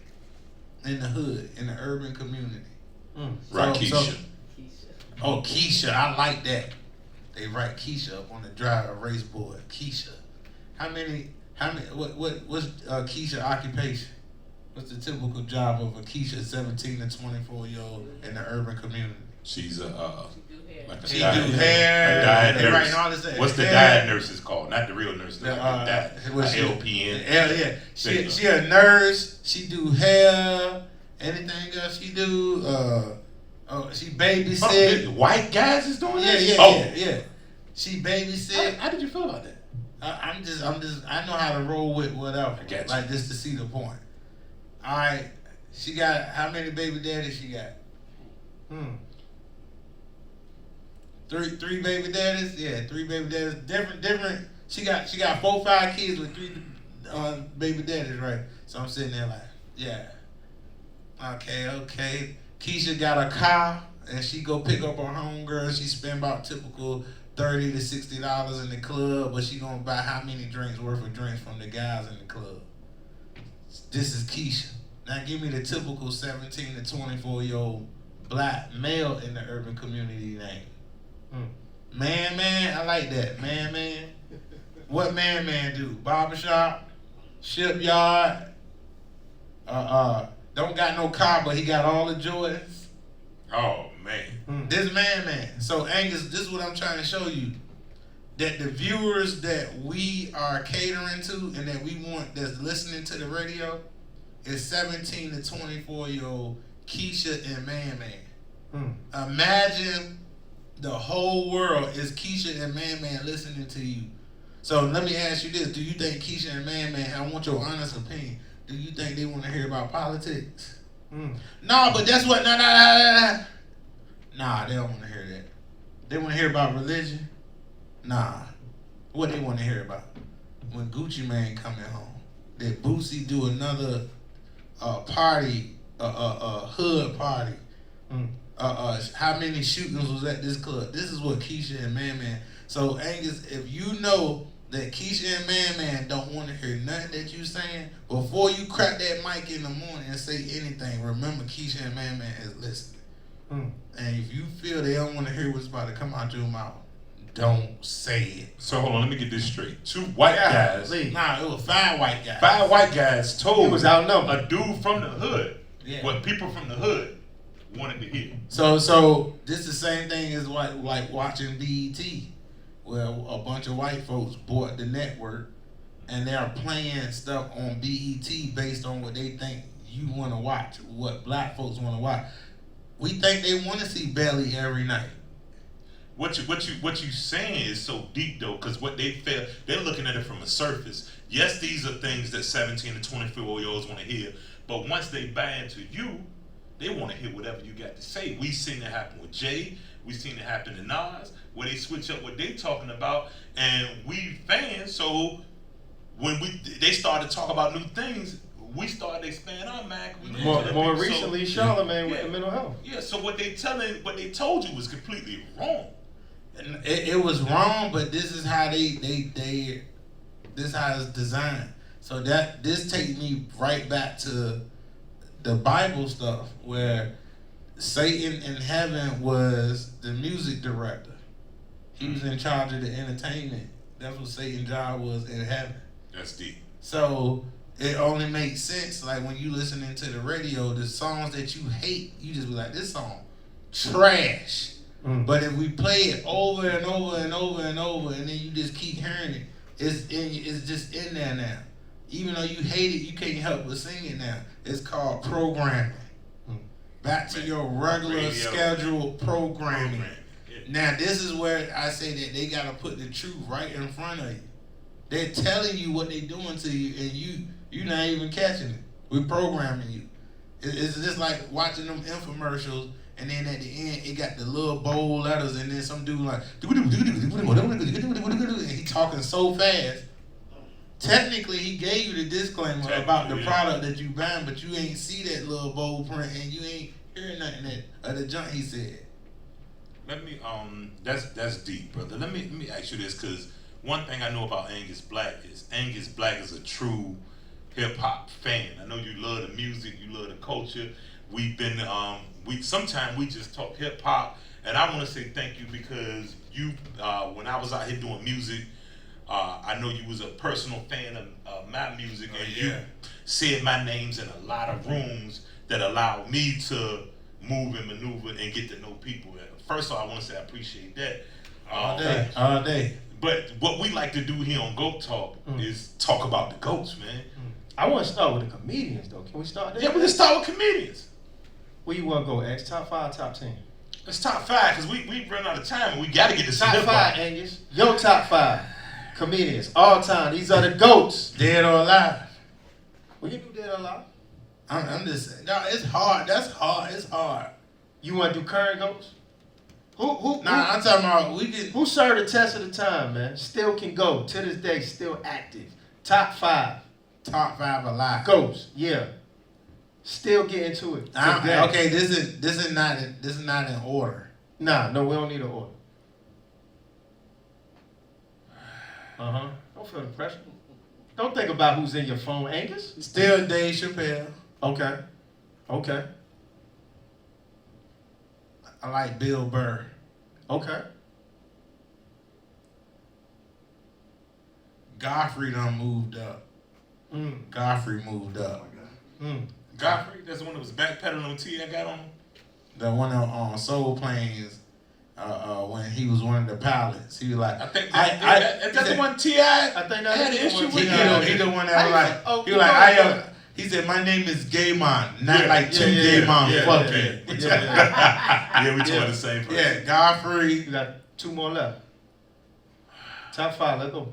in the hood, in the urban community? Rakisha. Oh, Keisha. I like that. They write Keisha up on the dry erase board. Keisha. What's Keisha occupation? What's the typical job of a Keisha 17 to 24-year-old in the urban community? She's She do hair. They writing all this. What's the diet nurses called? Not the real nurses. LPN. Yeah. She a nurse. She do hair. Anything else she do? She babysit. White guys is doing this? Yeah. She babysit. How did you feel about that? I'm just. I know how to roll with whatever. I got you. Like, just to see the point. All right. She got how many baby daddies she got? Three baby daddies. Yeah, 3 baby daddies. Different. She got 4, 5 kids with 3 baby daddies, right? So I'm sitting there like, yeah. Okay. Keisha got a car and she go pick up her homegirl. She spend about typical $30 to $60 in the club, but she gonna buy how many drinks worth of drinks from the guys in the club? This is Keisha. Now give me the typical 17 to 24-year-old black male in the urban community name. Man, I like that. Man. What man do? Barbershop, shipyard, don't got no car, but he got all the Jordans. Oh, man. This man. So, Angus, this is what I'm trying to show you. That the viewers that we are catering to and that we want that's listening to the radio is 17 to 24-year-old Keisha and Man. Imagine the whole world is Keisha and Man listening to you. So let me ask you this. Do you think Keisha and Man, I want your honest opinion, do you think they want to hear about politics? No, but that's what, nah, they don't want to hear that. They want to hear about religion? Nah. What they want to hear about? When Gucci Mane coming home. Did Boosie do another party, hood party? How many shootings was at this club? This is what Keisha and Man. So Angus, if you know that Keisha and Man don't want to hear nothing that you saying, before you crack that mic in the morning and say anything, remember Keisha and Man is listening. And if you feel they don't want to hear what's about to come out your mouth, don't say it. So hold on, let me get this straight. 2 white guys. Nah, it was 5 white guys. 5 white guys told He was outnumbered. a dude from the hood what people from the hood wanted to hear. So this is the same thing as like watching BET, where a bunch of white folks bought the network and they're playing stuff on BET based on what they think you want to watch, what black folks want to watch. We think they want to see Belly every night. What you saying is so deep though, because what they feel, they're looking at it from a surface. Yes, these are things that 17 to 24-year-olds want to hear, but once they buy into you, they want to hear whatever you got to say. We seen it happen with Jay. We seen it happen to Nas, where they switch up what they talking about, and we fans. So when they started to talk about new things, we started to expand our mag. More recently, Charlamagne with the mental health. Yeah. So what they told you was completely wrong. And it was wrong, but this is how this is how it's designed. So this takes me right back to the Bible stuff, where Satan in heaven was the music director. He was in charge of the entertainment. That's what Satan's job was in heaven. That's deep. So it only makes sense, like when you listening to the radio, the songs that you hate, you just be like, this song trash. But if we play it over and over and over and over, and then you just keep hearing it, it's just in there now. Even though you hate it, you can't help but sing it now. It's called programming. Back to your regular scheduled programming. Now this is where I say that they gotta put the truth right in front of you. They're telling you what they're doing to you, and you're not even catching it. We're programming you. It's just like watching them infomercials, and then at the end it got the little bold letters, and then some dude like, and he talking so fast. Technically, he gave you the disclaimer about the product that you buying, but you ain't see that little bold print, and you ain't hearing nothing of the junk he said. Let me that's deep, brother. Let me ask you this, because one thing I know about Anguz Black is a true hip hop fan. I know you love the music, you love the culture. We've been sometimes we just talk hip hop, and I want to say thank you, because you when I was out here doing music, I know you was a personal fan of my music, and you said my names in a lot of rooms that allowed me to move and maneuver and get to know people. First of all, I want to say I appreciate that. All day. But what we like to do here on Goat Talk is talk about the goats, man. I want to start with the comedians, though. Can we start there? Yeah, we can start with comedians. Where you want to go, X? Top 5, top 10? It's top 5, because we run out of time, and we got to get this top 5, Angus. Your top 5 comedians all time. These are the goats. Dead or alive. Well, you do dead or alive. I'm just saying. No, it's hard. That's hard. It's hard. You want to do current goats? I'm talking about who served the test of the time, man? Still can go to this day. Still active. Top 5. Top 5 alive. Goats. Yeah. Still get into it. Okay, this is not in order. Nah, no, we don't need an order. Don't feel the pressure. Don't think about who's in your phone, Angus. Still Dave Chappelle. Okay. I like Bill Burr. Okay. Godfrey done moved up. Godfrey moved up. Godfrey, that's the one that was backpedaling on T.I. got on? The one on Soul Planes, when he was one of the pilots. He was like, I think that's the one T.I. I think had an issue with. He the one that was like, he was like, he said, my name is Gay Man, not like two Gay Man. Fuck it. Yeah, we talking the same person. Yeah, Godfrey. You got 2 more left. Top 5, let's go.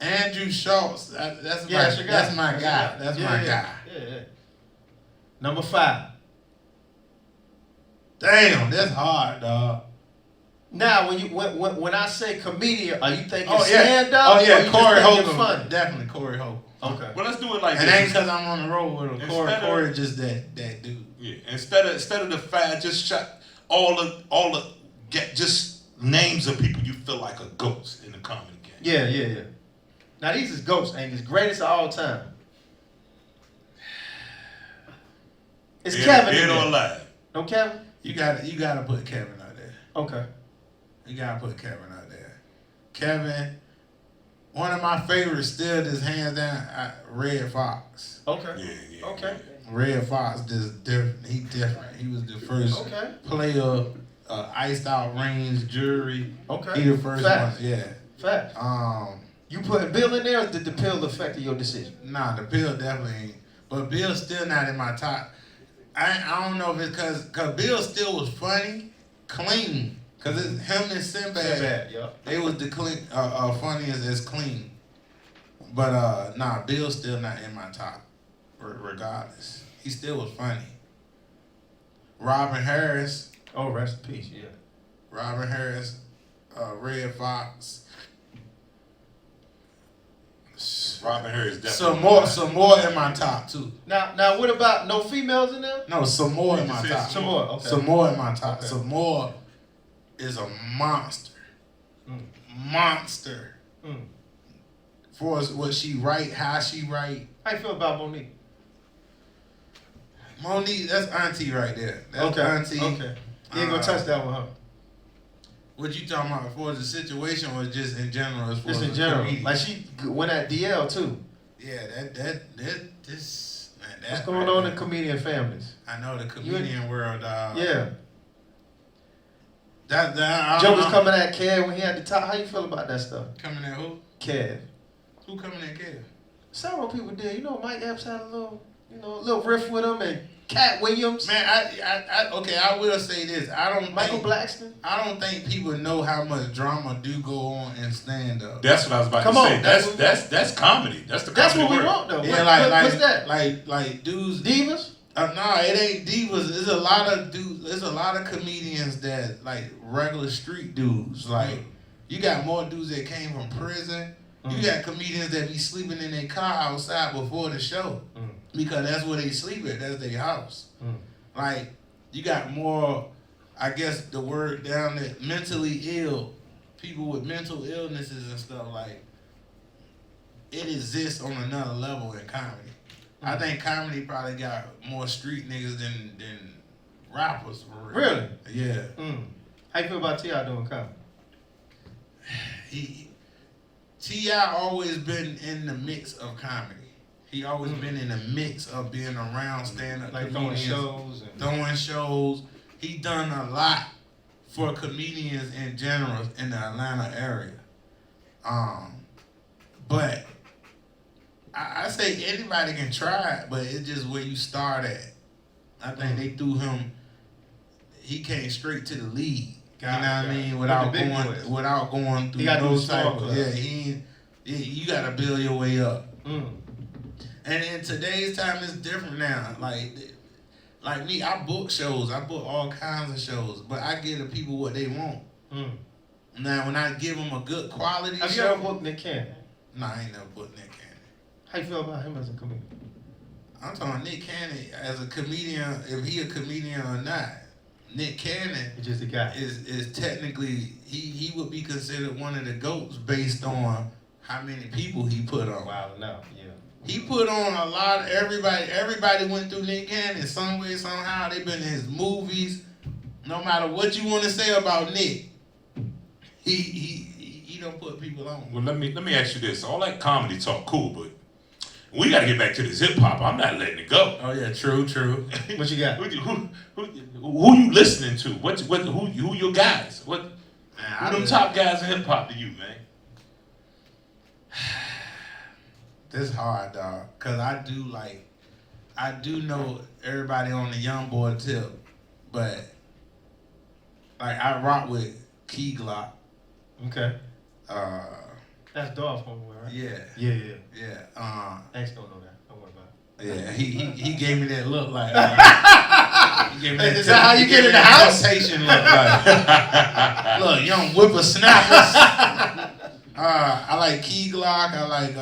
Andrew Schultz. That's my guy. That's my guy. Yeah. Number 5. Damn, that's hard, dog. Now, when I say comedian, are you thinking stand up? Oh yeah, Corey Holcomb. Funny? Definitely Corey Holcomb. Okay. Well, let's do it like this. this. It ain't because I'm on the road with him. Corey just that dude. Yeah. Instead of the 5, just shot just names of people you feel like are goats in the comedy game. Yeah. Now these is GOATs, Anguz. Greatest of all time. It's Kevin. Dead or alive. No Kevin? You gotta put Kevin out there. Okay. You gotta put Kevin out there. Kevin, one of my favorites still just hands down, Red Fox. Okay. Yeah. Okay. Red Fox just different. He different. He was the first player, iced out range jury. Okay. He the first Fact. one. Yeah. Fact. You putting Bill in there, or did the pill affect your decision? Nah, the Bill definitely ain't. But Bill's still not in my top. I don't know if it's cause Bill still was funny, clean. Cause it's him and Sinbad. Yeah. They was the clean, funniest as clean. But nah, Bill's still not in my top. Regardless, he still was funny. Robin Harris. Oh, rest in peace. Yeah. Robin Harris, Red Fox. Robin Harris definitely. Some more in my top too. Now, what about no females in there? No, some more in my top. Some more. Okay. Some more in my top. Okay. Some more is a monster. Monster. For what she write, how she write. How you feel about Monique? Monique, that's auntie right there. That's auntie. Okay. You ain't gonna touch that one, huh? What you talking about for the situation or just in general? As far Just as in general. comedian? Like she went at DL too. Yeah, this man. That What's going on in comedian families? I know the comedian world. Yeah. That Joe was coming at Kev when he had the top. How you feel about that stuff? Coming at who? Kev. Who coming at Kev? Several people did. You know, Mike Epps had a little riff with him, and Cat Williams. Man, I will say this. Michael Blackston. I don't think people know how much drama do go on in stand up. That's what I was about Come to on, say. That's comedy. That's the comedy That's what we word. want, though. Yeah, What's that? Like dudes. Divas? Nah, it ain't divas. There's a lot of dudes. There's a lot of comedians that like regular street dudes. Like you got more dudes that came from prison. You got comedians that be sleeping in their car outside before the show because that's where they sleep at. That's their house. Like you got more, I guess the word down there, mentally ill people with mental illnesses and stuff. Like it exists on another level in comedy. I think comedy probably got more street niggas than rappers. For real. Really? Yeah. How you feel about T.I. doing comedy? T.I. always been in the mix of comedy. He always been in the mix of being around stand-up Like comedians. Throwing shows. He done a lot for comedians in general in the Atlanta area. But I say anybody can try it, but it's just where you start at. I think they threw him, he came straight to the league. You know what I mean? Without going through those type of, you gotta build your way up. And in today's time, it's different now. Like me, I book shows. I book all kinds of shows, but I give the people what they want. Now, when I give them a good quality Have show, you ever booked Nick Cannon? Nah, I ain't never booked Nick Cannon. How you feel about him as a comedian? I'm talking Nick Cannon as a comedian, if he a comedian or not. Nick Cannon He's just a guy. is technically, he would be considered one of the GOATs based on how many people he put on. Wow, no, yeah. He put on a lot of everybody went through Nick Cannon some way, somehow. They've been in his movies. No matter what you want to say about Nick, he don't put people on. Well, let me ask you this. All that comedy talk, cool, but we got to get back to this hip hop. I'm not letting it go. Oh yeah, true. What you got? Who you listening to? Who your guys? Who them top guys in hip hop to you, man? This hard, dog. Cause I do know everybody on the young boy tip, but like I rock with Key Glock. Okay. That's Dolph homeboy, right? Yeah. Yeah. Thanks, don't know that. Don't worry about it. Yeah, he gave me that look like. He gave me that. Is that how you get in the house? Temptation look like. Look, young whippersnappers. I like Key Glock. I like.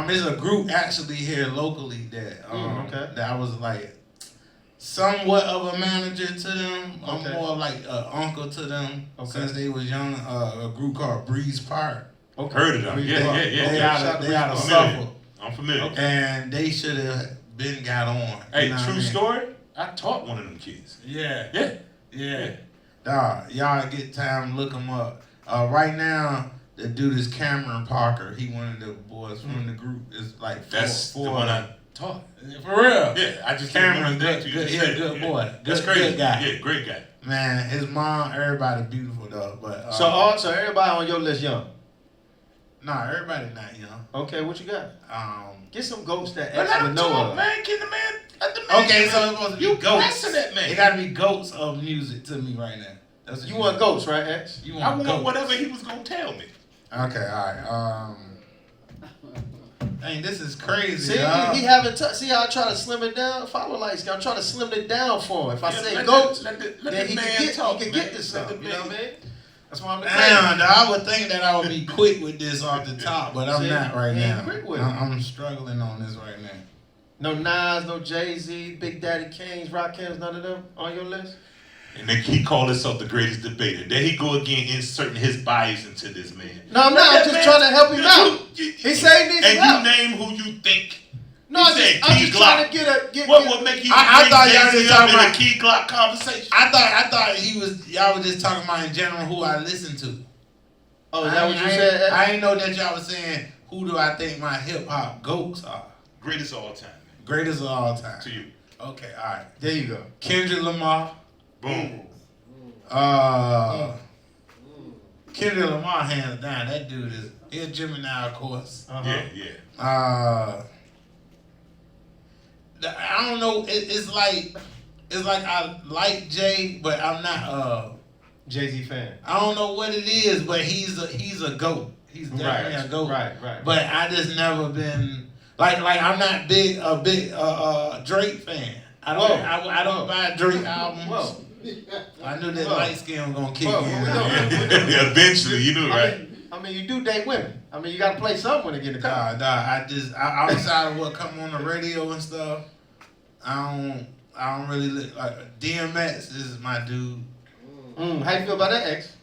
There's a group actually here locally that that I was like somewhat of a manager to them. I'm Okay. more like an uncle to them Okay. since they was young. A group called Breeze Park. Okay. Heard of them. Breeze Yeah, Park. yeah, yeah. They yeah. out of I'm familiar. Suffolk. I'm familiar. And they should have been got on. Hey, you know what I true mean? story. I taught one of them kids. Yeah. Yeah. Yeah. Dog, y'all get time, look him up. Right now, the dude is Cameron Parker. He one of the boys from the group. Is like That's four the one I taught. For real. Yeah, I just Cameron's Cameron's good. He's a good boy. That's Good- crazy. good guy. Yeah, great guy. Man, his mom, everybody beautiful though. But So everybody on your list young. nah, everybody not young. Okay, what you got? Get some goats that But let actually him know talk, of. man. Get the man. Let the man. Okay, so it's supposed to be you goats. pressing that man. It gotta be goats of music to me right now. That's what You want goats, right, X? You I want want goats. whatever he was gonna tell me. Okay, all right. Dang, this is crazy. See, dog. he haven't touched. See how I try to slim it down? Follow lights. I'm trying to slim it down for him. If I Yeah, say let goats, let then the he man can get, talk, he can man. get this Let stuff. the You know what I man- mean? That's why I'm the Damn, dog, I would think that I would be quick with this off the top, but I'm See, not right he ain't now. quick with it. I'm struggling on this right now. No Nas, no Jay-Z, Big Daddy Kings, Rakims, none of them on your list? And then he called himself the greatest debater. There he go again, inserting his bias into this man. No, I'm not. I'm just trying to help him out. He say he needs and some help. you name who you think. No, He said I'm Key just trying Glock. to get What would make you I bring thought y'all Jay-Z just up talking in a about- Key Glock conversation? I thought y'all was just talking about in general who I listen to. Oh, is that what you I said? I ain't know that y'all was saying who do I think my hip hop goats are. Greatest of all time, man. Greatest of all time. To you. Okay, all right. There you go. Kendrick Lamar. Boom. Kendrick Lamar hands down. That dude he's Gemini, of course. Yeah, yeah. I don't know. It's like I like Jay, but I'm not. Jay-Z fan. I don't know what it is, but he's a goat. He's definitely a goat. Right. But I just never been like I'm not a big Drake fan. I don't buy Drake albums. Whoa. I knew that Whoa. light skin was gonna kick Whoa, in. whoa, Eventually, you know, right? I mean, you do date women. I mean, you got to play something when they get in the car. Nah, I outside of what come on the radio and stuff, I don't really like DMX is my dude. How you feel about that, X?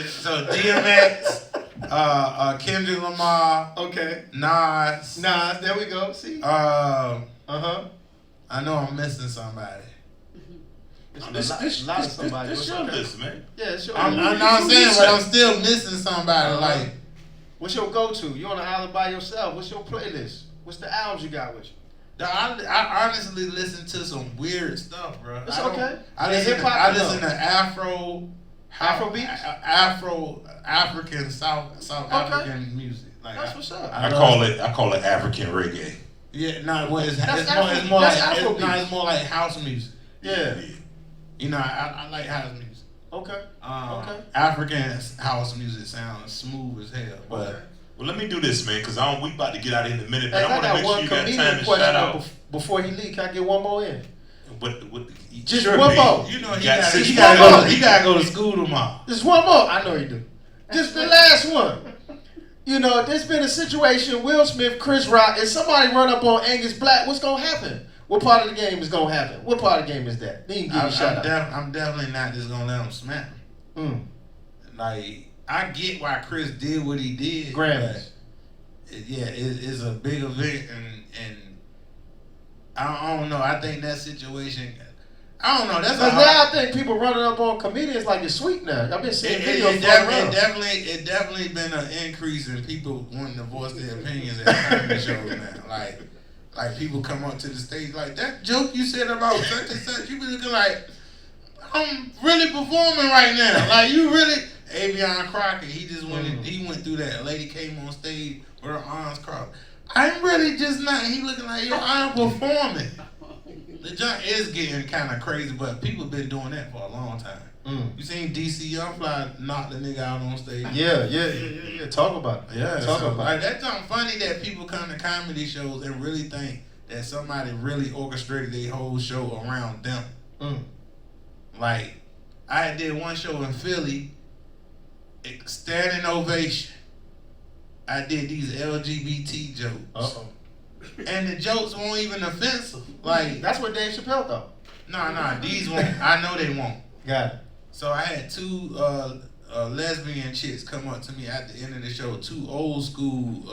So DMX, Kendrick Lamar, Okay. Nas. Nah, there we go. See? I Uh-huh. know I'm missing somebody. This lot of somebody. This What's your okay? list, man. Yeah, it's your I'm not saying, but I'm still missing somebody. Uh-huh. Like, What's your go-to? You on the island by yourself. What's your playlist? What's the albums you got with you? I honestly listen to some weird stuff, bro. It's I don't- okay. I Yeah, listen, hip-hop, I no. listen to African South African music. Like That's what's up. I call it African reggae. Yeah, no, well, it's That's more like Afrobeat. it's more like house music. Yeah. You know, I like house music. Okay. Okay. African house music sounds smooth as hell, but. Okay. Well, let me do this, man, because we about to get out in a minute, but Hey, I I want to got make sure one you got time comedian to shout question out. before he leave. Can I get one more in? Just sure, one babe. more. You know, You he got gotta, six he more gotta go. months. He gotta go to school tomorrow. Just one more. I know you do. Just the last one. You know, there's been a situation, Will Smith, Chris Rock, and somebody run up on Angus Black, what's going to happen? What part of the game is going to happen? What part of the game is that? Then you can give you a shout out. I'm definitely not just gonna let him smack him. Like, I get why Chris did what he did. Grammys. but it's a big event, and I don't know. I think that situation. I don't know. That's Because a now I think people running up on comedians like it's sweet now. I've been seeing videos floating around. it definitely been an increase in people wanting to voice their opinions at comedy shows now. Like people come up to the stage like, that joke you said about such and such, you be looking like, I'm really performing right now. Like, you really. Avion Crockett, he just went. He went through that. A lady came on stage with her arms crossed. I'm really just not. He looking like, yo, I'm performing. The junk is getting kind of crazy, but people been doing that for a long time. You seen DC Young Fly knock the nigga out on stage? Yeah. Talk about it. Yeah, Talk about like, it. that's something funny that people come to comedy shows and really think that somebody really orchestrated their whole show around them. Like, I did one show in Philly, standing ovation. I I did these LGBT jokes. Uh-oh. And the jokes weren't even offensive. Like, That's what Dave Chappelle thought. nah, these won't. I know they won't. Got it. So I had two lesbian chicks come up to me at the end of the show. Two old school.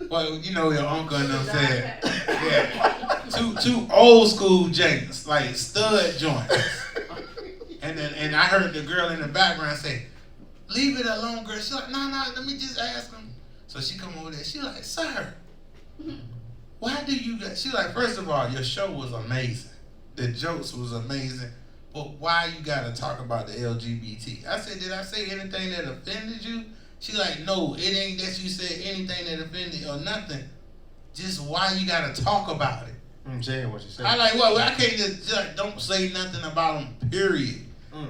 Well, you know your uncle and them said. Yeah. Two old school janks, like stud joints. And I heard the girl in the background say, "Leave it alone, girl." She's like, "No, let me just ask him." So she come over there. She like, "Sir, why do you guys?" She like, "First of all, your show was amazing. The jokes was amazing. But why you gotta talk about the LGBT?" I said, "Did I say anything that offended you?" She like, "No, it ain't that you said anything that offended or nothing. Just why you gotta talk about it?" I'm saying what you said. I like, well, I can't just like, don't say nothing about them, period.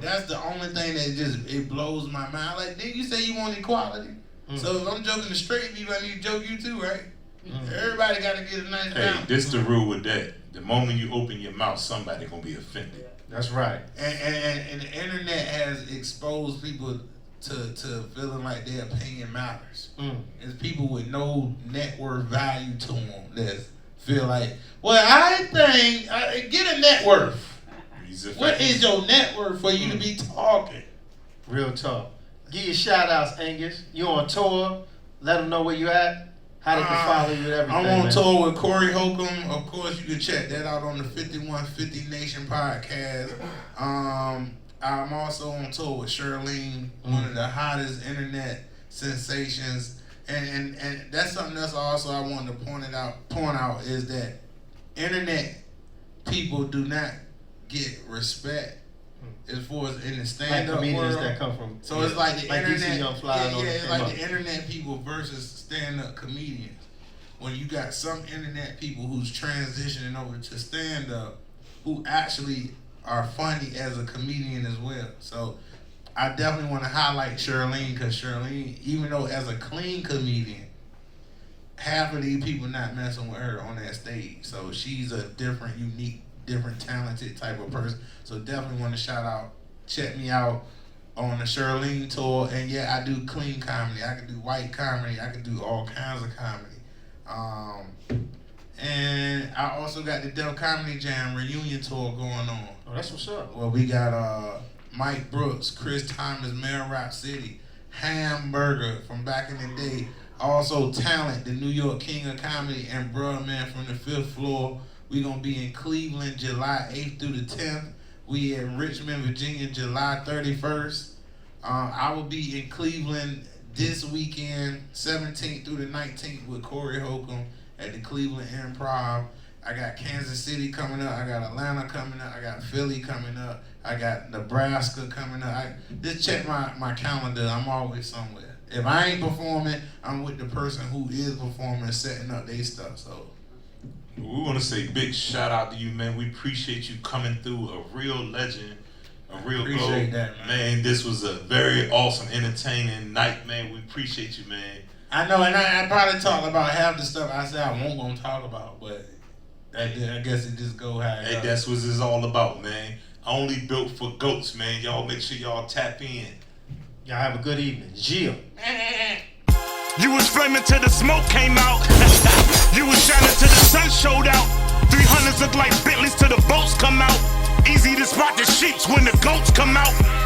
That's the only thing that it blows my mind. Like, didn't you say you want equality? So if I'm joking the straight people, I need to joke you too, right? Everybody got to get a nice balance. This the rule with that. The moment you open your mouth, somebody gonna be offended. That's right. And the internet has exposed people to feeling like their opinion matters. It's people with no net worth value to them that feel like, well, I think, get a net worth. What is your net worth for you to be talking? Real talk. Give your shout outs, Anguz. You on tour? Let them know where you at. How they can follow you and everything. I'm on tour with Corey Holcomb. Of course, you can check that out on the 5150 Nation podcast. I'm also on tour with Shirlene, one of the hottest internet sensations. And that's something else also I wanted to point out is that internet people do not get respect as far as in the stand-up comedians world. that come from. So it's like the internet. Young Fly It's like the internet people versus stand-up comedians. When you got some internet people who's transitioning over to stand-up, who actually are funny as a comedian as well. So I definitely want to highlight Shirlene, because Shirlene, even though as a clean comedian, half of these people not messing with her on that stage. So she's a different, unique, different talented type of person. So definitely want to check me out on the Shirlene tour. And yeah, I do clean comedy. I can do white comedy. I can do all kinds of comedy. And I also got the Def Comedy Jam reunion tour going on. Oh, that's what's up. Well, we got Mike Brooks, Chris Thomas, Mayor Rap City, Hamburger from back in the day. Also Talent, the New York King of Comedy, and Bruh Man from the 5th Floor. We're going to be in Cleveland July 8th through the 10th. We in Richmond, Virginia, July 31st. I will be in Cleveland this weekend, 17th through the 19th with Corey Holcomb at the Cleveland Improv. I got Kansas City coming up. I got Atlanta coming up. I got Philly coming up. I got Nebraska coming up. Just check my calendar. I'm always somewhere. If I ain't performing, I'm with the person who is performing, setting up their stuff. So we want to say big shout out to you, man. We appreciate you coming through. A real legend, a real appreciate glow. that, man. This was a very awesome, entertaining night, man. We appreciate you, man. I know, and I probably talked about half the stuff I said I won't gonna talk about, but I guess it just go how it Hey, that's what it's all about, man. Only built for goats, man. Y'all make sure y'all tap in. Y'all have a good evening. Jill. You was flaming till the smoke came out. You was shining till the sun showed out. 300s look like Bentleys till the boats come out. Easy to spot the sheeps when the goats come out.